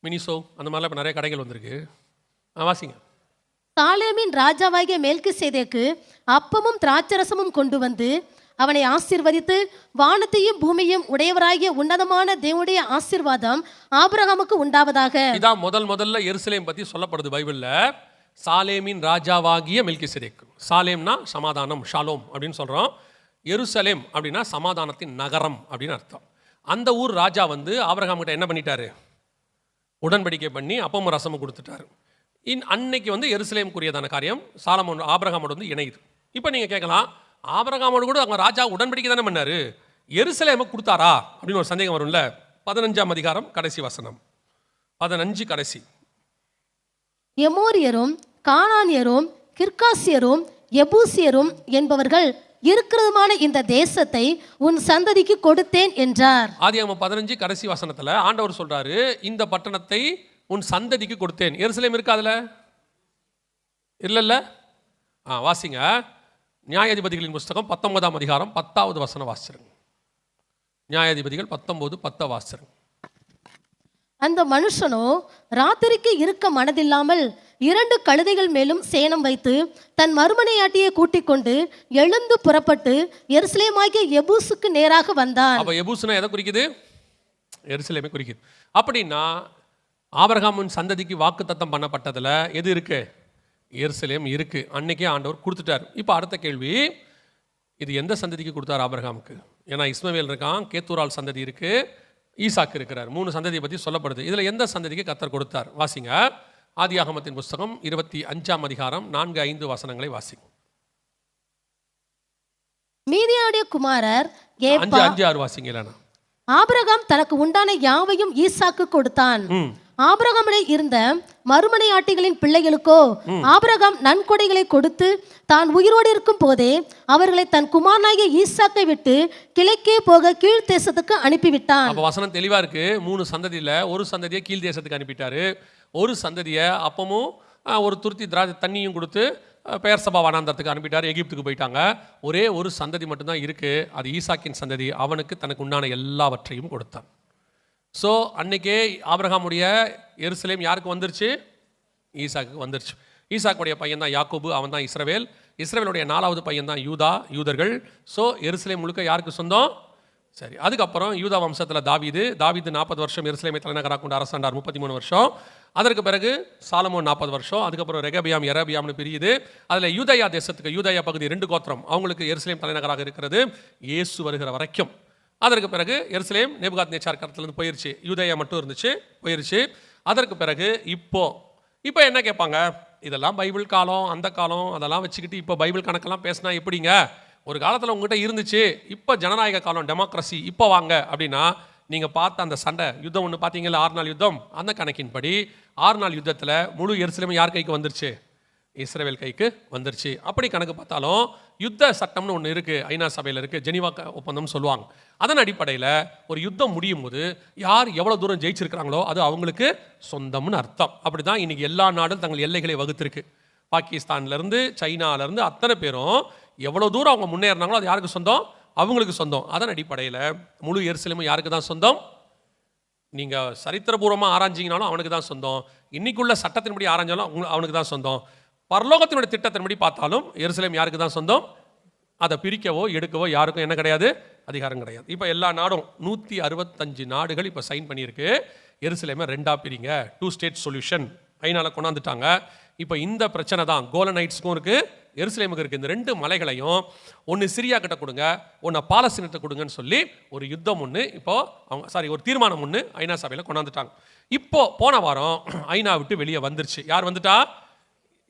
S1: மினிசோ அந்த மாதிரிலாம் இப்போ நிறைய கடைகள் வந்திருக்கு. வாசிங்க.
S2: சாலேமின் ராஜாவாகிய மெல்கிசேதேக்கு அப்பமும் திராட்சரசமும் கொண்டு வந்து அவனை ஆசீர்வதித்து, வானத்தையும் பூமியும் உடையவராகிய உன்னதமான தேவனுடைய ஆசீர்வாதம் ஆபிரகாமுக்கு உண்டாவதாக. இதான்
S1: முதல்ல எருசலேம் பத்தி சொல்லப்படுது பைபிள்ல. சாலேமின் ராஜாவாகிய மெல்கிசேதேக்கு. சாலேம்னா சமாதானம், ஷாலோம் அப்படின்னு சொல்றோம். எருசலேம் அப்படின்னா சமாதானத்தின் நகரம் அப்படின்னு அர்த்தம். அந்த ஊர் ராஜா வந்து ஆபிரகாம் கிட்ட என்ன பண்ணிட்டாரு, உடன்படிக்கை பண்ணி அப்பமும் ரசமும் கொடுத்துட்டாரு. அன்னைக்கு வந்து எருசலேமுக்குரியதான காரியம் சாலமோன் ஆபிரகாமோடு வந்து இணையுது. இப்போ நீங்கள் கேட்கலாம், ஆபிரகாமோடு கூட அவங்க ராஜா உடன்படிக்கை தானே பண்ணாரு, எருசலேமை கொடுத்தாரா அப்படின்னு ஒரு சந்தேகம் வரும்ல. 15ஆம் அதிகாரம் கடைசி வசனம், 15 கடைசி.
S2: எமோரியரும் கானானியரும் கிர்காசியரும் எபூசியரும் என்பவர்கள் இருக்கிறதுமான இந்த தேசத்தை உன் சந்ததிக்கு கொடுத்தேன் என்றார்.
S1: ஆதியாகமம் 15 கடைசி வசனத்துல ஆண்டவர் சொல்றாரு, இந்த பட்டணத்தை உன் சந்ததிக்கு கொடுத்தேன். எருசலேம் இருக்கா அதுல? இல்ல. வாசிங்க, நியாயாதிபதிகளின் புஸ்தகம் 19ஆம் அதிகாரம் 10வது வசனம் வாசிச்சிருங்க. நியாயாதிபதிகள் 19:10 வாசிச்சிருங்க.
S2: அந்த மனுஷனோ ராத்திரிக்கு இருக்க மனதில்லாமல் 2 கழுதைகள் மேலும் சேணம் வைத்து தன் மறுமனையாட்டியை கூட்டிக் கொண்டு எழுந்து புறப்பட்டு எருசலேமாகிய எபூசுக்கு நேராக வந்தான்.
S1: அப்ப எபூசுனா எதை குறிக்குது? எருசலேமை குறிக்குது. அப்படின்னா ஆபிரகாமின் சந்ததிக்கு வாக்குத்தத்தம் பண்ணப்பட்டதுல எது இருக்கு? எருசலேம் இருக்கு. அன்னைக்கே ஆண்டவர் கொடுத்துட்டார். இப்போ அடுத்த கேள்வி, இது எந்த சந்ததிக்கு கொடுத்தார் ஆபிரகாமுக்கு? ஏன்னா இஸ்மவேல் இருக்கான், கேத்தூரால் சந்ததி இருக்கு, ஈசாக்கு இருக்கிறார். 3 சந்ததியை பற்றி சொல்லப்படுது. இதில் எந்த சந்ததிக்கு கர்த்தர் கொடுத்தார்? வாசிங்க, ஆதியாகமத்தின் புஸ்தகம் 25ஆம் அதிகாரம் 4-5 வசனங்களை வாசிங்க.
S2: மீதியாவுடைய குமாரர்
S1: 5-6 வாசிங்க. இல்லைனா
S2: ஆபிரகாம் தனக்கு உண்டான யாவையும் ஈசாக்கு கொடுத்தான். ஆபிரகாமில் இருந்த மறுமனையாட்டிகளின் பிள்ளைகளுக்கோ ஆபிரகாம் நன்கொடைகளை கொடுத்து தான் உயிரோடு இருக்கும் போதே அவர்களை தன் குமாரனாகிய ஈசாக்கை விட்டு கிழக்கே போக கீழ் தேசத்துக்கு அனுப்பிவிட்டான்.
S1: அப்ப வசனம் தெளிவா இருக்கு. 3 சந்ததியில ஒரு சந்ததியை கீழ் தேசத்துக்கு அனுப்பிட்டாரு, ஒரு சந்ததியை அப்பமும் ஒரு துருத்தி திராட்சை தண்ணியும் கொடுத்து பெயர் சபா வனாந்தரத்துக்கு அனுப்பிட்டார், எகிப்துக்கு போயிட்டாங்க. ஒரே ஒரு சந்ததி மட்டும்தான் இருக்கு, அது ஈசாக்கின் சந்ததி. அவனுக்கு தனக்கு உண்டான எல்லாவற்றையும் கொடுத்தான். ஸோ அன்னைக்கே ஆபிரகாமுடைய எருசலேம் யாருக்கு வந்துருச்சு? ஈசாக்கு வந்துருச்சு. ஈசாக்குடைய பையன் தான் யாக்கோபு, அவன் தான் இஸ்ரவேல். இஸ்ரவேலுடைய 4வது பையன் தான் யூதர்கள். ஸோ எருசலேம் முழுக்க யாருக்கு சொந்தம்? சரி, அதுக்கப்புறம் யூதா வம்சத்தில் தாவீது 40 வருஷம் எருசலேமை தலைநகராக கொண்டு அரசாண்டார், 33 வருஷம். அதற்கு பிறகு சாலமோன் 40 வருஷம். அதுக்கப்புறம் ரெகபியாம் எரபியாம்னு பிரியுது. அதில் யூதயா தேசத்துக்கு, யூதயா பகுதி 2 கோத்திரம், அவங்களுக்கு எருசலேம் தலைநகராக இருக்கிறது இயேசு வருகிற வரைக்கும். அதற்கு பிறகு எருசலேம் நேபுகாத்நேச்சார் கரத்திலிருந்து போயிருச்சு, யூதயா மட்டும் இருந்துச்சு, போயிருச்சு. அதற்கு பிறகு இப்போ என்ன கேட்பாங்க, இதெல்லாம் பைபிள் காலம், அந்த காலம், அதெல்லாம் வச்சுக்கிட்டு இப்போ பைபிள் கணக்கெல்லாம் பேசினா எப்படிங்க? ஒரு காலத்தில் உங்ககிட்ட இருந்துச்சு, இப்போ ஜனநாயக காலம், டெமோக்ரஸி, இப்போ வாங்க அப்படின்னா நீங்கள் பார்த்த அந்த சண்டை யுத்தம் ஒன்று பார்த்தீங்களா, 6 நாள் யுத்தம், அந்த கணக்கின்படி 6 நாள் யுத்தத்தில் முழு எருசலேம் யார் கைக்கு வந்துருச்சு? இஸ்ரவேல் கைக்கு வந்துருச்சு. அப்படி கணக்கு பார்த்தாலும் யுத்த சட்டம்னு ஒன்று இருக்குது, ஐநா சபையில் இருக்குது, ஜெனீவா ஒப்பந்தம் சொல்லுவாங்க. அதன் அடிப்படையில் ஒரு யுத்தம் முடியும் போது யார் எவ்வளோ தூரம் ஜெயிச்சிருக்கிறாங்களோ அது அவங்களுக்கு சொந்தம்னு அர்த்தம். அப்படி தான் இன்றைக்கி எல்லா நாடும் தங்கள் எல்லைகளை வகுத்திருக்கு. பாகிஸ்தான்லேருந்து சைனாலேருந்து அத்தனை பேரும் எவ்வளோ தூரம் அவங்க முன்னேறினாங்களோ அது யாருக்கு சொந்தம்? அவங்களுக்கு சொந்தம். அதன் அடிப்படையில் முழு எருசலேமும் யாருக்கு தான் சொந்தம்? நீங்கள் சரித்திரபூர்வமாக ஆராய்ஞ்சிங்கனாலும் அவனுக்கு தான் சொந்தம், இன்னைக்குள்ள சட்டத்தின்படி ஆராய்ஞ்சாலும் அவனுக்கு தான் சொந்தம். பரலோகத்தினுடைய திட்டத்தின்படி பார்த்தாலும் எருசலேம் யாருக்கு தான் சொந்தம்? அதை பிரிக்கவோ எடுக்கவோ யாருக்கும் என்ன கிடையாது? அதிகாரம் கிடையாது. இப்போ எல்லா நாடும் 165 நாடுகள் இப்போ சைன் பண்ணியிருக்கு, எருசலேமை 2ஆக பிரிங்க, 2 ஸ்டேட் சொல்யூஷன் ஐநால கொண்டாந்துட்டாங்க. இப்போ இந்த பிரச்சனை தான் கோலனைட்ஸ்க்கும் இருக்குது, எருசலேமுக்கு இருக்குது. இந்த 2 மலைகளையும் ஒன்று சிரியா கிட்ட கொடுங்க, ஒன்று பாலஸ்தீனத்தை கொடுங்கன்னு சொல்லி ஒரு யுத்தம் ஒன்று ஒரு தீர்மானம் ஒன்று ஐநா சபையில் கொண்டாந்துட்டாங்க. இப்போ போன வாரம் ஐநா விட்டு வெளியே வந்துருச்சு. யார் வந்துட்டா?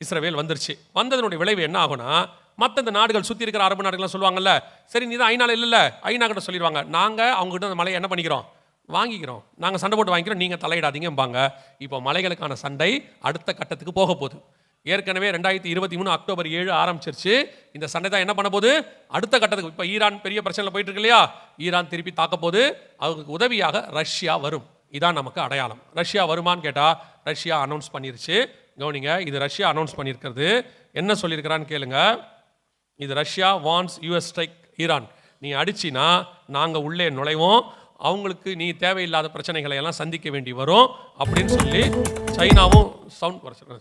S1: இஸ்ரவேல் வந்துருச்சு. வந்ததனுடைய விளைவு என்ன ஆகும்னா, மற்ற இந்த நாடுகள் சுற்றி இருக்கிற அரபு நாடுகள்லாம் சொல்லுவாங்கல்ல, சரி நீ தான் ஐநாவில் இல்லைல்ல, ஐநா கிட்ட சொல்லிடுவாங்க, நாங்கள் அவங்ககிட்ட அந்த மலையை என்ன பண்ணிக்கிறோம்? வாங்கிக்கிறோம், நாங்கள் சண்டை போட்டு வாங்கிக்கிறோம், நீங்கள் தலையிடாதீங்கம்பாங்க. இப்போ மலைகளுக்கான சண்டை அடுத்த கட்டத்துக்கு போக போகுது. ஏற்கனவே 2023 அக்டோபர் 7 ஆரம்பிச்சிருச்சு. இந்த சண்டை தான் என்ன பண்ண போகுது? அடுத்த கட்டத்துக்கு. இப்போ ஈரான் பெரிய பிரச்சனையில் போயிட்டு இருக்கு இல்லையா, ஈரான் திருப்பி தாக்க போது, அவங்களுக்கு உதவியாக ரஷ்யா வரும். இதான் நமக்கு அடையாளம். ரஷ்யா வருமானு கேட்டால் ரஷ்யா அனௌன்ஸ் பண்ணிருச்சு. கவனிங்க, இது ரஷ்யா அனௌன்ஸ் பண்ணியிருக்கிறது. என்ன சொல்லியிருக்கிறான்னு கேளுங்க. இது ரஷ்யா வான்ஸ் யூஎஸ் ஸ்ட்ரைக் ஈரான், நீ அடிச்சினா நாங்கள் உள்ளே நுழைவோம், அவங்களுக்கு நீ தேவையில்லாத பிரச்சனைகளை எல்லாம் சந்திக்க வேண்டி வரும் அப்படின்னு சொல்லி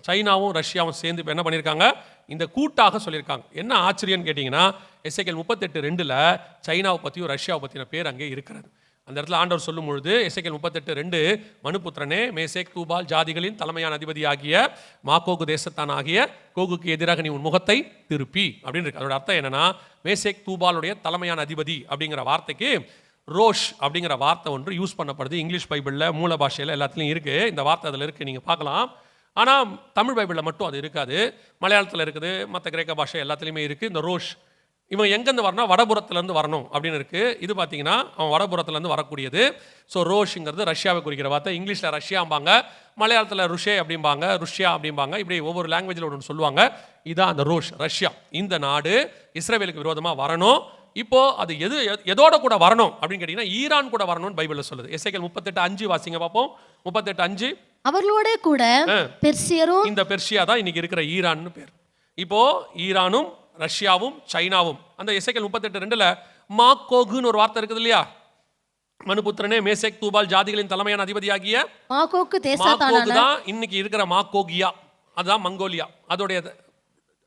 S1: சைனாவும் ரஷ்யாவும் சேர்ந்து இப்போ என்ன பண்ணியிருக்காங்க? இந்த கூட்டாக சொல்லியிருக்காங்க. என்ன ஆச்சரியன்னு கேட்டிங்கன்னா, எசேக்கியேல் 38:2 சைனாவை பற்றியும் ரஷ்யாவை பற்றின பேர் அங்கே இருக்கிறது. அந்த இடத்துல ஆண்டவர் சொல்லும் பொழுது எசேக்கியேல் 38:2, மனுபுத்திரனே, மேசேக் தூபால் ஜாதிகளின் தலைமையான அதிபதி ஆகிய மாகோகு தேசத்தான் ஆகிய கோகுக்கு எதிராக நீ உன் முகத்தை திருப்பி அப்படின்னு இருக்கு. அதோட அர்த்தம் என்னன்னா, மேசேக் தூபாலுடைய தலைமையான அதிபதி அப்படிங்கிற வார்த்தைக்கு ரோஷ் அப்படிங்கிற வார்த்தை ஒன்று யூஸ் பண்ணப்படுது. இங்கிலீஷ் பைபிளில் மூல பாஷையில் எல்லாத்துலையும் இருக்குது இந்த வார்த்தை, அதில் இருக்குது, நீங்கள் பார்க்கலாம். ஆனால் தமிழ் பைபிளில் மட்டும் அது இருக்காது. மலையாளத்தில் இருக்குது, மற்ற கிரேக்க பாஷை எல்லாத்துலேயுமே இருக்குது. இந்த ரோஷ் இவன் எங்கேருந்து வரணும், வடபுறத்துலேருந்து வரணும் அப்படின்னு இருக்குது. இது பார்த்தீங்கன்னா அவன் வடபுறத்துலேருந்து வரக்கூடியது. ஸோ ரோஷுங்கிறது ரஷ்யாவை குறிக்கிற வார்த்தை. இங்கிலீஷில் ரஷ்யாம்பாங்க, மலையாளத்தில் ருஷே அப்படிம்பாங்க, ருஷ்யா அப்படிம்பாங்க. இப்படி ஒவ்வொரு லாங்குவேஜில் ஒன்று சொல்லுவாங்க. இதுதான் அந்த ரோஷ், ரஷ்யா. இந்த நாடு இஸ்ரவேலுக்கு விரோதமாக வரணும். இப்போ அது எதோட கூட வரணும் அப்படின்னு கேட்டீங்கன்னா ஈரான் கூட வரணும்னு பைபிளில் சொல்லுது. எசேக்கியேல் 38:5 வாசிங்க பார்ப்போம். 38:5.
S2: அவர்களோட கூட பெர்சியரும்,
S1: இந்த பெர்சியா தான் இன்னைக்கு இருக்கிற ஈரான்னு பேர். இப்போ ஈரானும் ரஷ்யாவும் சைனாவும் அந்த எசேக்கியேல் 38:2 மாக்கோகுன்னு ஒரு வார்த்தை இருக்குது இல்லையா? மனுபுத்திரனே, மேசேக் தூபால் ஜாதிகளின் தலைமையான அதிபதியாகிய
S2: மாக்கோக்கு
S1: தான் இன்னைக்கு இருக்கிற மாக்கோகியா, அதுதான் மங்கோலியா. அதோடைய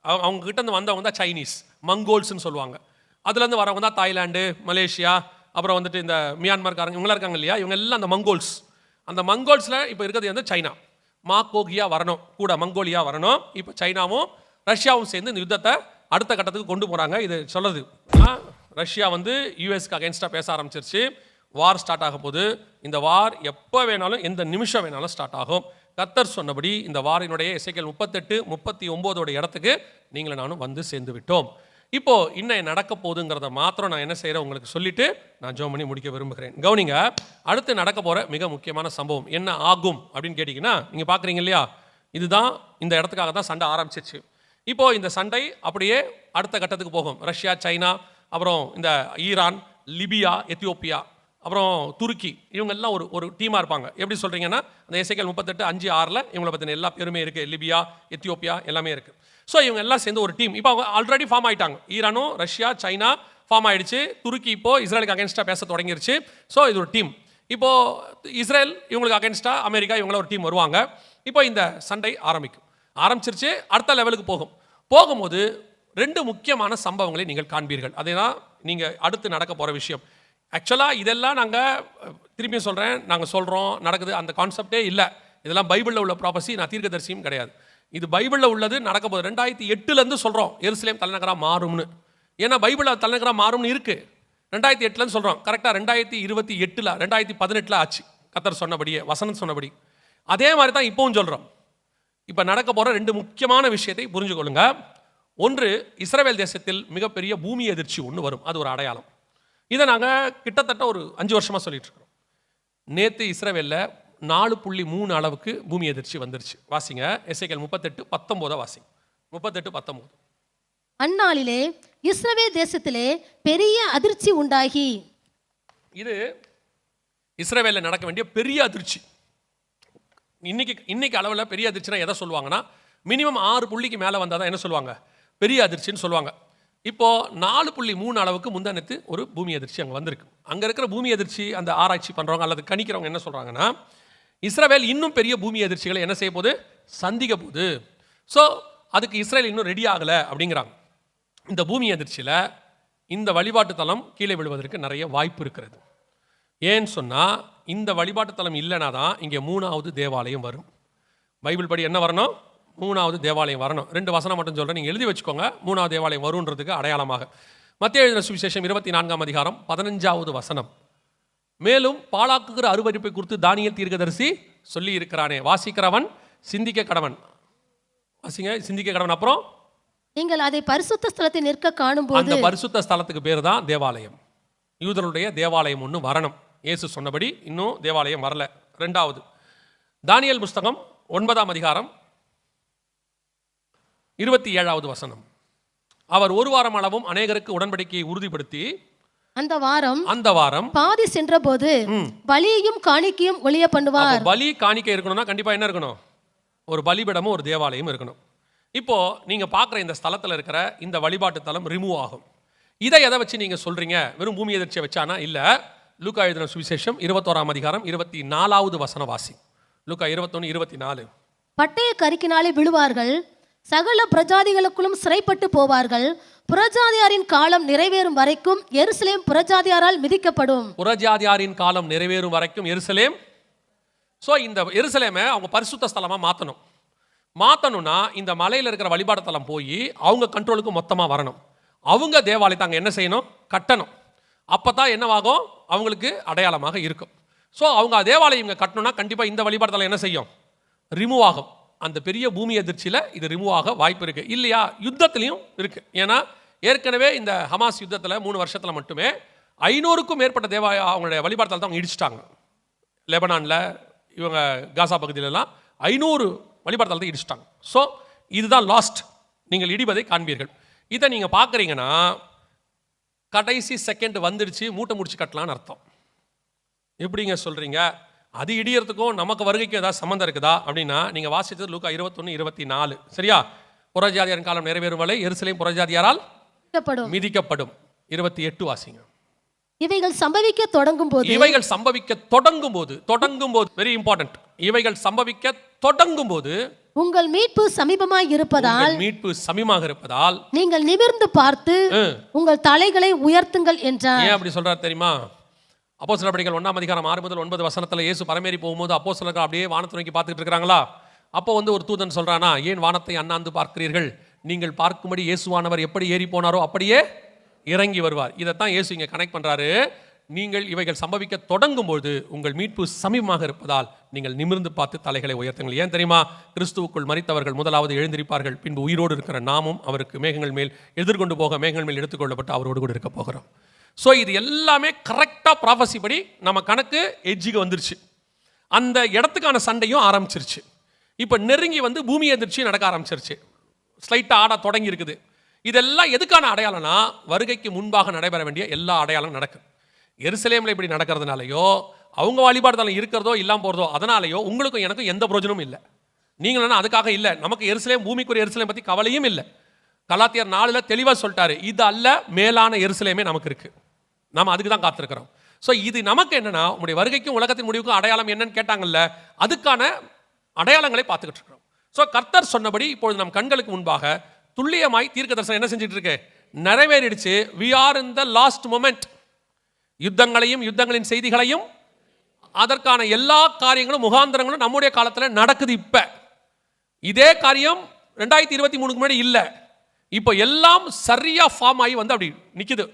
S1: அவங்க கிட்ட இருந்து வந்தவங்க தான் சைனீஸ், மங்கோல்ஸ்ன்னு சொல்லுவாங்க. அதுலேருந்து வரவங்க தான் தாய்லாந்து, மலேசியா, அப்புறம் வந்துட்டு இந்த மியான்மர்காரங்க இவங்களாம் இருக்காங்க இல்லையா, இவங்க எல்லாம் அந்த மங்கோல்ஸ். அந்த மங்கோல்ஸில் இப்போ இருக்கிறது வந்து சைனா. மாக்கோகியா வரணும், கூட மங்கோலியா வரணும். இப்போ சைனாவும் ரஷ்யாவும் சேர்ந்து இந்த யுத்தத்தை அடுத்த கட்டத்துக்கு கொண்டு போகிறாங்க. இது சொல்லுது ரஷ்யா வந்து யூஎஸ்க்கு அகேன்ஸ்டாக பேச ஆரம்பிச்சிருச்சு. வார் ஸ்டார்ட் ஆக போது. இந்த வார் எப்போ வேணாலும் எந்த நிமிஷம் வேணாலும் ஸ்டார்ட் ஆகும். கர்த்தர் சொன்னபடி இந்த வாரினுடைய எசேக்கியேல் 38-39 இடத்துக்கு நீங்களும் நானும் வந்து சேர்ந்து விட்டோம். இப்போ இன்னும் நடக்க போகுதுங்கிறத மாத்திரம் நான் என்ன செய்கிறேன் உங்களுக்கு சொல்லிட்டு நான் ஜெபம் பண்ணி முடிக்க விரும்புகிறேன். கவனிங்க, அடுத்து நடக்க போகிற மிக முக்கியமான சம்பவம் என்ன ஆகும் அப்படின்னு கேட்டிங்கன்னா, நீங்கள் பார்க்குறீங்க இல்லையா, இதுதான் இந்த இடத்துக்காக தான் சண்டை ஆரம்பிச்சிச்சு. இப்போ இந்த சண்டை அப்படியே அடுத்த கட்டத்துக்கு போகும். ரஷ்யா, சைனா, அப்புறம் இந்த ஈரான், லிபியா, எத்தியோப்பியா, அப்புறம் துருக்கி, இவங்க எல்லாம் ஒரு டீமாக இருப்பாங்க. எப்படி சொல்கிறீங்கன்னா அந்த எசேக்கியேல் 38:5-6 இவங்களை பற்றின எல்லா பேருமே இருக்குது. லிபியா, எத்தியோப்பியா எல்லாமே இருக்குது. ஸோ இவங்க எல்லாம் சேர்ந்து ஒரு டீம். இப்போ அவங்க ஆல்ரெடி ஃபார்ம் ஆகிட்டாங்க. ஈரானும் ரஷ்யா, சைனா ஃபார்ம் ஆகிடுச்சு. துருக்கி இப்போது இஸ்ரேலுக்கு அகேன்ஸ்டாக பேச தொடங்கிருச்சு. ஸோ இது ஒரு டீம். இப்போது இஸ்ரேல் இவங்களுக்கு அகேன்ஸ்டாக அமெரிக்கா இவங்கள ஒரு டீம் வருவாங்க. இப்போ இந்த சண்டை ஆரம்பிச்சிருச்சு. அடுத்த லெவலுக்கு போகும்போது 2 முக்கியமான சம்பவங்களை நீங்கள் காண்பீர்கள். அதே தான் நீங்கள் அடுத்து நடக்க போகிற விஷயம். ஆக்சுவலாக இதெல்லாம் நாங்கள் திருப்பியும் சொல்கிறேன், நாங்கள் சொல்கிறோம் நடக்குது, அந்த கான்செப்டே இல்லை. இதெல்லாம் பைபிளில் உள்ள ப்ராபசி, நான் தீர்க்கதரிசியும் கிடையாது. இது பைபிளில் உள்ளது, நடக்க போகுது. 2008 சொல்கிறோம் எருசலேம் தலைநகராக மாறும்னு. ஏன்னா பைபிளில் தலைநகராக மாறும்னு இருக்குது. 2008 சொல்கிறோம். கரெக்டாக 2028 2018 ஆச்சு. கர்த்தர் சொன்னபடியே, வசனம் சொன்னபடி. அதே மாதிரி தான் இப்போவும் சொல்கிறோம். இப்போ நடக்க போகிற 2 முக்கியமான விஷயத்தை புரிஞ்சு கொள்ளுங்க. ஒன்று, இஸ்ரவேல் தேசத்தில் மிகப்பெரிய பூமி எதிர்ச்சி ஒன்று வரும். அது ஒரு அடையாளம். இதை நாங்கள் கிட்டத்தட்ட ஒரு 5 வருஷமாக சொல்லிட்டு இருக்கிறோம். நேற்று இஸ்ரவேலில் 4.3 அளவுக்கு பூமி எதிர்ச்சி வந்துருச்சு. வாசிங்க எசேக்கியேல் 38:19 வாசிங்க. 38:19.
S2: அந்நாளிலே இஸ்ரவேல் தேசத்திலே பெரிய அதிர்ச்சி உண்டாகி.
S1: இது இஸ்ரவேலில் நடக்க வேண்டிய பெரிய அதிர்ச்சி. இன்னைக்கு அளவில் பெரிய அதிர்ச்சினா எதை சொல்லுவாங்கன்னா, மினிமம் 6 புள்ளிக்கு மேலே வந்தால் தான் என்ன சொல்லுவாங்க, பெரிய அதிர்ச்சின்னு சொல்லுவாங்க. இப்போது 4.3 அளவுக்கு முந்தானத்து ஒரு பூமி அதிர்ச்சி அங்கே வந்திருக்கு. அங்கே இருக்கிற பூமி அதிர்ச்சி அந்த ஆராய்ச்சி பண்ணுறவங்க அல்லது கணிக்கிறவங்க என்ன சொல்கிறாங்கன்னா, இஸ்ரவேல் இன்னும் பெரிய பூமி அதிர்ச்சிகளை என்ன செய்ய போகுது, சந்திக்க போகுது. ஸோ அதுக்கு இஸ்ரேல் இன்னும் ரெடி ஆகலை அப்படிங்கிறாங்க. இந்த பூமி அதிர்ச்சியில் இந்த வழிபாட்டு தலம் கீழே விழுவதற்கு நிறைய வாய்ப்பு இருக்கிறது. ஏன்னு சொன்னால், இந்த வழிபாட்டு தலம் இல்லைனா தான் இங்கே 3வது தேவாலயம் வரும். பைபிள் படி என்ன வரணும், 3வது தேவாலயம் வரணும். 2 வசனம் மட்டும் சொல்கிறேன், நீங்கள் எழுதி வச்சுக்கோங்க. 3வது தேவாலயம் வருன்றதுக்கு அடையாளமாக மத்தேயு எழுதின சுவிசேஷம் 24 வசனம். மேலும் பாழாக்குகிற அருவருப்பை குறித்து தானியேல் தீர்க்கதரிசி சொல்லி இருக்கிறானே, வாசிக்கிறவன் சிந்திக்க கடவன். வாசிங்க, சிந்திக்க கடவன். அப்புறம்
S2: நீங்கள் அதை பரிசுத்த ஸ்தலத்தில் நிற்க காணும்போது,
S1: அந்த பரிசுத்த ஸ்தலத்துக்கு பேர் தான் தேவாலயம். யூதருடைய தேவாலயம் ஒன்று வரணும். இயேசு சொன்னபடி இன்னும் தேவாலயம் வரல. 2வது தானியேல் புஸ்தகம் 9:27 வசனம். அவர் 1 வாரம் அளவும் அநேகருக்கு உடன்படிக்கையை உறுதிப்படுத்தி
S2: அந்த வாரம்
S1: பாதி
S2: சென்ற போது பலியையும் காணிக்கையும் ஒளிய பண்ணுவார்.
S1: பலி காணிக்கை இருக்கணும்னா கண்டிப்பா என்ன இருக்கணும், ஒரு பலிபீடமும் ஒரு தேவாலயம் இருக்கணும். இப்போ நீங்க பார்க்குற இந்த ஸ்தலத்தில் இருக்கிற இந்த வழிபாட்டு தலம் ரிமூவ் ஆகும். இதை எதை வச்சு நீங்க சொல்றீங்க, வெறும் பூமி எதிர்ச்சியை வச்சானா? இல்ல. லூக்கா எழுதின சுவிசேஷம் 21:24 வசனம் வாசி. லூக்கா 21:24.
S2: பட்டய கருக்கினாலே விழுவார்கள், சகல பிரஜாதிகளுக்குள்ளும் சிறைப்பட்டு போவார்கள், புறஜாதியாரின் காலம் நிறைவேறும் வரைக்கும் எருசலேம் புறஜாதியாரால் மிதிக்கப்படும்.
S1: புறஜாதியாரின் காலம் நிறைவேறும் வரைக்கும் எருசலேம். ஸோ இந்த எருசலேமை அவங்க பரிசுத்த ஸ்தலமாக மாற்றணும்னா இந்த மலையில் இருக்கிற வழிபாடு தலம் போய் அவங்க கண்ட்ரோலுக்கு மொத்தமாக வரணும். அவங்க தேவாலயத்தை அங்கே என்ன செய்யணும், கட்டணும். அப்போ தான் என்னவாகும், அவங்களுக்கு அடையாளமாக இருக்கும். ஸோ அவங்க தேவாலயம் இங்கே கட்டணும்னா கண்டிப்பாக இந்த வழிபாடு தலம் என்ன செய்யும், ரிமூவ் ஆகும். அந்த பெரிய பூமி அதிர்ச்சியில் இது ரிமூவ் ஆக வாய்ப்பு இருக்குது. இல்லையா, யுத்தத்துலையும் இருக்குது. ஏன்னா ஏற்கனவே இந்த ஹமாஸ் யுத்தத்தில் 3 வருஷத்தில் மட்டுமே 500க்கும் மேற்பட்ட அவங்களுடைய வழிபாடுத்தலத்தை அவங்க இடிச்சிட்டாங்க. லெபனானில், இவங்க காசா பகுதியிலலாம் 500 வழிபாடுத்தலத்தை இடிச்சிட்டாங்க. ஸோ இதுதான் லாஸ்ட், நீங்கள் இடிபதை காண்பீர்கள். இதை நீங்கள் பார்க்குறீங்கன்னா கடைசி செகண்ட் வந்துடுச்சு, மூட்டை முடிச்சு கட்டலான்னு அர்த்தம். எப்படிங்க சொல்கிறீங்க? அது இடியறதுக்கும் நமக்கு வருகைக்கும் ஏதாவது சம்மந்தம் இருக்குதா அப்படின்னா, நீங்கள் வாசித்தது லூக்கா 21:24. சரியா? புறஜாதியாரின் காலம் நிறைவேறும் வரை எருசலேம் புறஜாதியாரால் மிதிக்கப்படும். 28 வாசிங்க.
S2: இவைகள் சம்பவிக்க தொடங்கும் போது வெரி இம்பார்ட்டன்ட். இவைகள் சம்பவிக்க தொடங்கும் போது உங்கள் மீட்பு சமீபமாக இருப்பதால் நீங்கள் நிமிர்ந்து பார்த்து உங்கள் தலைகளை உயர்த்துங்கள் என்றார். ஏன் அப்படி சொல்றார் தெரியுமா? அப்போஸ்தலர் நடபடிகள் 1:6-9 இயேசு பரமேறி போகும்போது அப்போஸ்தலர்கள் அப்படியே வானத்தை நோக்கி பார்த்துட்டு இருக்காங்களா? அப்போ ஒரு தூதன் சொல்றானா, ஏன் வானத்தை அண்ணாந்து பார்க்கிறீர்கள்? நீங்கள் பார்க்கும்படி இயேசுவானவர் எப்படி ஏறி போனாரோ அப்படியே இறங்கி வருவார். இதைத்தான் இயேசு இங்கே கனெக்ட் பண்றாரு. நீங்கள் இவைகள் சம்பவிக்க தொடங்கும்போது உங்கள் மீட்பு சமீபமாக இருப்பதால் நீங்கள் நிமிர்ந்து பார்த்து தலைகளை உயர்த்துங்கள். ஏன் தெரியுமா? கிறிஸ்துவுக்குள் மரித்தவர்கள் முதலாவது எழுந்திருப்பார்கள், பின்பு உயிரோடு இருக்கிற நாமும் அவருக்கு மேகங்கள் மேல் எதிர்கொண்டு போக மேகங்கள் மேல் எடுத்துக்கொள்ளப்பட்டு அவரோடு கூட இருக்க போகிறோம். ஸோ இது எல்லாமே கரெக்டாக ப்ராஃபஸி படி நம்ம கணக்கு எட்ஜுக்கு வந்துருச்சு. அந்த இடத்துக்கான சண்டையும் ஆரம்பிச்சிருச்சு. இப்போ நெருங்கி பூமி எதிர்ச்சி நடக்க ஆரம்பிச்சிருச்சு. ஸ்லைட்டாக ஆட தொடங்கி இருக்குது. இதெல்லாம் எதுக்கான அடையாளம்னா, வருகைக்கு முன்பாக நடைபெற வேண்டிய எல்லா அடையாளம் நடக்கும். எருசலேமில் இப்படி நடக்கிறதுனாலையோ, அவங்க வழிபாடுதலம் இருக்கிறதோ இல்லாமல் போகிறதோ அதனாலேயோ உங்களுக்கும் எனக்கும் எந்த பிரயோஜனமும் இல்லை. நீங்களும் அதுக்காக இல்லை. நமக்கு எருசலேம், பூமிக்குரிய எருசலேம் பற்றி கவலையும் இல்லை. கலாத்தியர் 4 தெளிவாக சொல்லிட்டாரு, இது அல்ல மேலான எருசலேமே நமக்கு இருக்கு. நாம் அதுக்கு தான் காத்திருக்கிறோம். ஸோ இது நமக்கு என்னன்னா, உங்களுடைய வருகைக்கும் உலகத்தின் முடிவுக்கும் அடையாளம் என்னன்னு கேட்டாங்கல்ல, அதுக்கான அடையாளங்களை பார்த்துக்கிட்டு இருக்கிறோம். ஸோ கர்த்தர் சொன்னபடி இப்பொழுது நம் கண்களுக்கு முன்பாக துல்லியமாய் தீர்க்க தரிசனம் என்ன செஞ்சுட்டு இருக்கு? நிறைவேறிடுச்சு. we are in the last moment. யுத்தங்களையும் யுத்தங்களின் செய்திகளையும் அதற்கான எல்லா காரியங்களும் முகாந்திரங்களும் நம்முடைய காலத்தில் நடக்குது. இப்ப இதே காரியம் 2023 முன்னாடி இல்லை. இப்போ எல்லாம் சரியா ஃபார்ம் ஆகி அப்படி நிக்குது.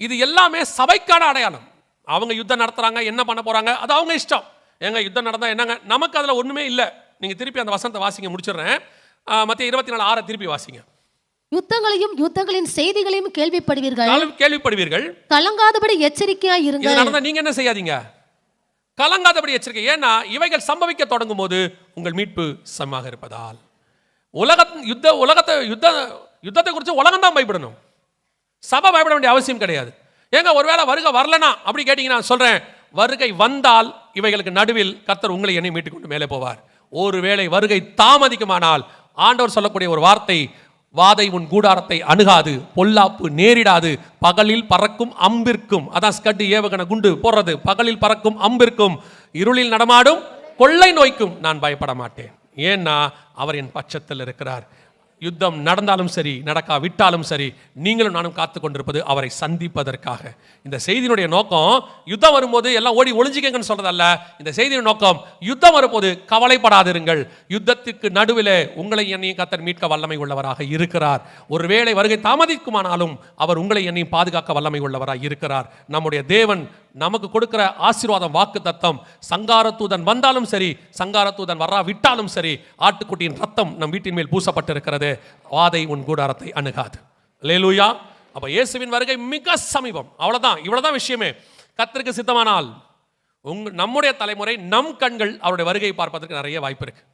S2: இது எல்லாமே சபைக்கான அடையாளம். அவங்க யுத்தம் நடத்துறாங்க, என்ன பண்ண போறாங்க அது அவங்க இஷ்டம். எங்க யுத்தம் நடந்தா என்னங்க, நமக்கு அதுல ஒண்ணுமே இல்லை. நீங்க திருப்பி அந்த வசனத்தை வாசிங்க, முடிச்சிடுறேன். மத்திய 24:6 திருப்பி வாசிங்க. யுத்தங்களையும் யுத்தங்களின் செய்திகளையும் கேள்விப்படுவீர்கள், கலங்காதபடி எச்சரிக்கையாய் இருங்கள். இது நடந்தா நீங்க என்ன செய்யாதீங்க? கலங்காதபடி எச்சரிக்கை. ஏன்னா இவைகள் சம்பவிக்க தொடங்கும் போது உங்கள் மீட்பு சமமாக இருப்பதால். யுத்தத்தை குறித்து உலகம் தான் பயப்படணும், சபை பயப்பட வேண்டிய அவசியம் கிடையாது. ஏங்க ஒருவேளை வருகை வரலனா அப்படி கேட்டீங்கன்னா சொல்றேன், வருகை வந்தால் இவைகளுக்கு நடுவில் கர்த்தர் உங்களை என்னை மீட்டுக் கொண்டு மேலே போவார். ஒருவேளை வருகை தாமதிக்குமானால் ஆண்டவர் சொல்லக்கூடிய ஒரு வார்த்தை, வாதை உன் கூடாரத்தை அணுகாது, பொல்லாப்பு நேரிடாது, பகலில் பறக்கும் அம்பிற்கும், அதான் ஸ்கட் ஏவுகணை குண்டு போடுறது, பகலில் பறக்கும் அம்பிற்கும் இருளில் நடமாடும் கொள்ளை நோய்க்கும் நான் பயப்பட மாட்டேன். ஏன்னா அவர் என் பட்சத்தில் இருக்கிறார். யுத்தம் நடந்தாலும் சரி, நடக்காவிட்டாலும் சரி, நீங்களும் நானும் காத்து கொண்டிருப்பது அவரை சந்திப்பதற்காக. இந்த செய்தியினுடைய நோக்கம் யுத்தம் வரும்போது எல்லாம் ஓடி ஒளிஞ்சிக்கங்கன்னு சொல்றதல்ல. இந்த செய்தியின் நோக்கம், யுத்தம் வரும்போது கவலைப்படாதிருங்கள். யுத்தத்திற்கு நடுவில் உங்களை என்னையும் கர்த்தர் மீட்க வல்லமை உள்ளவராக இருக்கிறார். ஒருவேளை வருகை தாமதிக்குமானாலும் அவர் உங்களை என்னையும் பாதுகாக்க வல்லமை உள்ளவராக இருக்கிறார். நம்முடைய தேவன் நமக்கு கொடுக்கிற ஆசீர்வாதம், வாக்கு தத்தம், சங்காரத்தூதன் வந்தாலும் சரி, சங்காரத்தூதன் வராவிட்டாலும் சரி, ஆட்டுக்குட்டியின் ரத்தம் நம் வீட்டின் மேல் பூசப்பட்டிருக்கிறது. வாதை உன் கூடாரத்தை அணுகாது. அல்லேலூயா. அப்ப இயேசுவின் வருகை மிக சமீபம். அவ்வளவுதான், இவ்வளவுதான் விஷயமே. கர்த்தருக்கு சித்தமானால் நம்முடைய தலைமுறை, நம் கண்கள் அவருடைய வருகையை பார்ப்பதற்கு நிறைய வாய்ப்பு இருக்கு.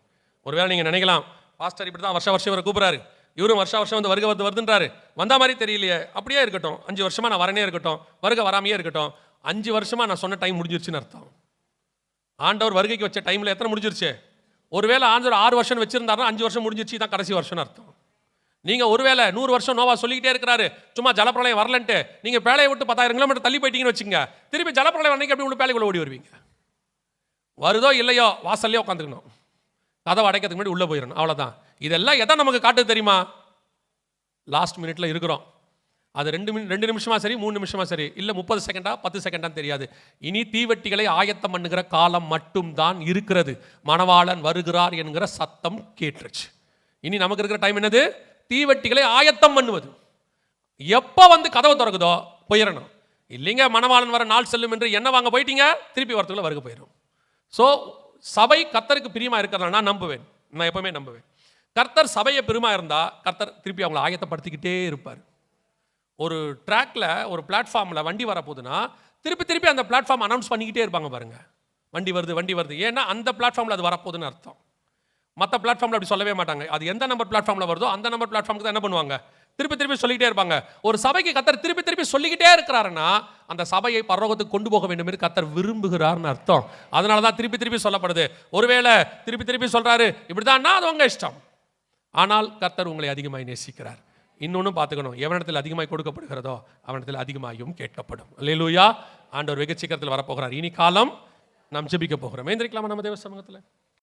S2: ஒருவேளை நீங்க நினைக்கலாம், பாஸ்டர் இப்படிதான் வருஷம் இவரை கூப்பிடுறாரு, இவரும் வருஷம் வருகை வருதுன்றாரு, வந்த மாதிரி தெரியலையே. அப்படியே இருக்கட்டும், 5 வருஷமா நான் வரனே இருக்கட்டும், வருகை வராமையே இருக்கட்டும். 5 வருஷமா நான் சொன்ன டைம் முடிஞ்சிருச்சுன்னு அர்த்தம். ஆண்டவர் வருகைக்கு வச்ச டைம்ல எத்தனை முடிஞ்சிருச்சு? ஒருவேளை ஆண்டவர் 6 வருஷம் வச்சிருந்தாருன்னா 5 வருஷம் முடிஞ்சிருச்சு, தான் கடைசி வருஷம்னு அர்த்தம். நீங்க ஒருவேளை 100 வருஷம் நோவா சொல்லிக்கிட்டே இருக்கிறாரு, சும்மா ஜலப்பிரளயம் வரலன்ட்டு நீங்க பேழையை விட்டு 10,000 கிலோமீட்டர் தள்ளி போயிட்டீங்கன்னு வச்சுங்க, திருப்பி ஜலப்பிரளயம் அன்னைக்கு அப்படி உள்ள பேழைக்குள்ள ஓடி வருவீங்க. வருதோ இல்லையோ வாசல்லையோ உட்காந்துக்கணும், கதவை அடைக்கிறதுக்கு முன்னாடி உள்ள போயிடணும். அவ்வளவுதான். இதெல்லாம் எதை நமக்கு காட்டுது தெரியுமா? லாஸ்ட் மினிட்ல இருக்கிறோம். அது 2 நிமிஷமா சரி, 3 நிமிஷமா சரி, இல்ல 30 செகண்டா 10 செகண்டா தெரியாது. இனி தீவெட்டிகளை ஆயத்தம் பண்ணுகிற காலம் மட்டும் தான் இருக்கிறது. மணவாளன் வருகிறார் என்கிற சத்தம் கேட்டுருச்சு. இனி நமக்கு இருக்கிற டைம் என்னது? தீவெட்டிகளை ஆயத்தம் பண்ணுவது. எப்ப கதவை திறக்குதோ போயிடணும். இல்லைங்க மணவாளன் வர நாள் செல்லும் என்று என்ன வாங்க போயிட்டீங்க, திருப்பி வரத்துக்குள்ள வருக போயிடும். ஸோ சபை கர்த்தருக்கு பிரியமா இருக்கிறதா நான் நம்புவேன்.
S1: நான் எப்பவுமே நம்புவேன். கர்த்தர் சபையை பெருமா இருந்தா கர்த்தர் திருப்பி அவங்களை ஆயத்தப்படுத்திக்கிட்டே இருப்பார். ஒரு ட்ராக்ல ஒரு பிளாட்ஃபார்மில் வண்டி வரப்போகுதுன்னா திருப்பி திருப்பி அந்த பிளாட்ஃபார்ம் அனௌன்ஸ் பண்ணிக்கிட்டே இருப்பாங்க பாருங்க, வண்டி வருது வண்டி வருது. ஏன்னா அந்த பிளாட்ஃபார்மில் அது வரப்போகுதுன்னு அர்த்தம். மற்ற பிளாட்ஃபார்மில் அப்படி சொல்லவே மாட்டாங்க. அது எந்த நம்பர் பிளாட்ஃபார்மில் வருதோ அந்த நம்பர் பிளாட்ஃபார்முக்கு தான் என்ன பண்ணுவாங்க, திருப்பி திருப்பி சொல்லிக்கிட்டே இருப்பாங்க. ஒரு சபைக்கு கர்த்தர் திருப்பி திருப்பி சொல்லிக்கிட்டே இருக்கிறாருன்னா அந்த சபையை பரலோகத்துக்கு கொண்டு போக வேண்டும் என்று கர்த்தர் விரும்புகிறார்னு அர்த்தம். அதனால தான் திருப்பி திருப்பி சொல்லப்படுது. ஒருவேளை திருப்பி திருப்பி சொல்றாரு இப்படிதான்னா அது உங்க இஷ்டம். ஆனால் கர்த்தர் உங்களை அதிகமாய் நேசிக்கிறார். இன்னொன்னும் பார்த்துக்கணும், எவனிடத்தில் அதிகமாய் கொடுக்கப்படுகிறதோ அவனிடத்தில் அதிகமாயும் கேட்கப்படும். அல்லேலூயா. ஆண்டவர் வெகு சீக்கிரத்தில் வரப்போகிறார். இனி காலம் நாம் ஜெபிக்க போகிறோம். ஏந்திரிக்கலாமா நம்ம தேவ சமூகத்தில்?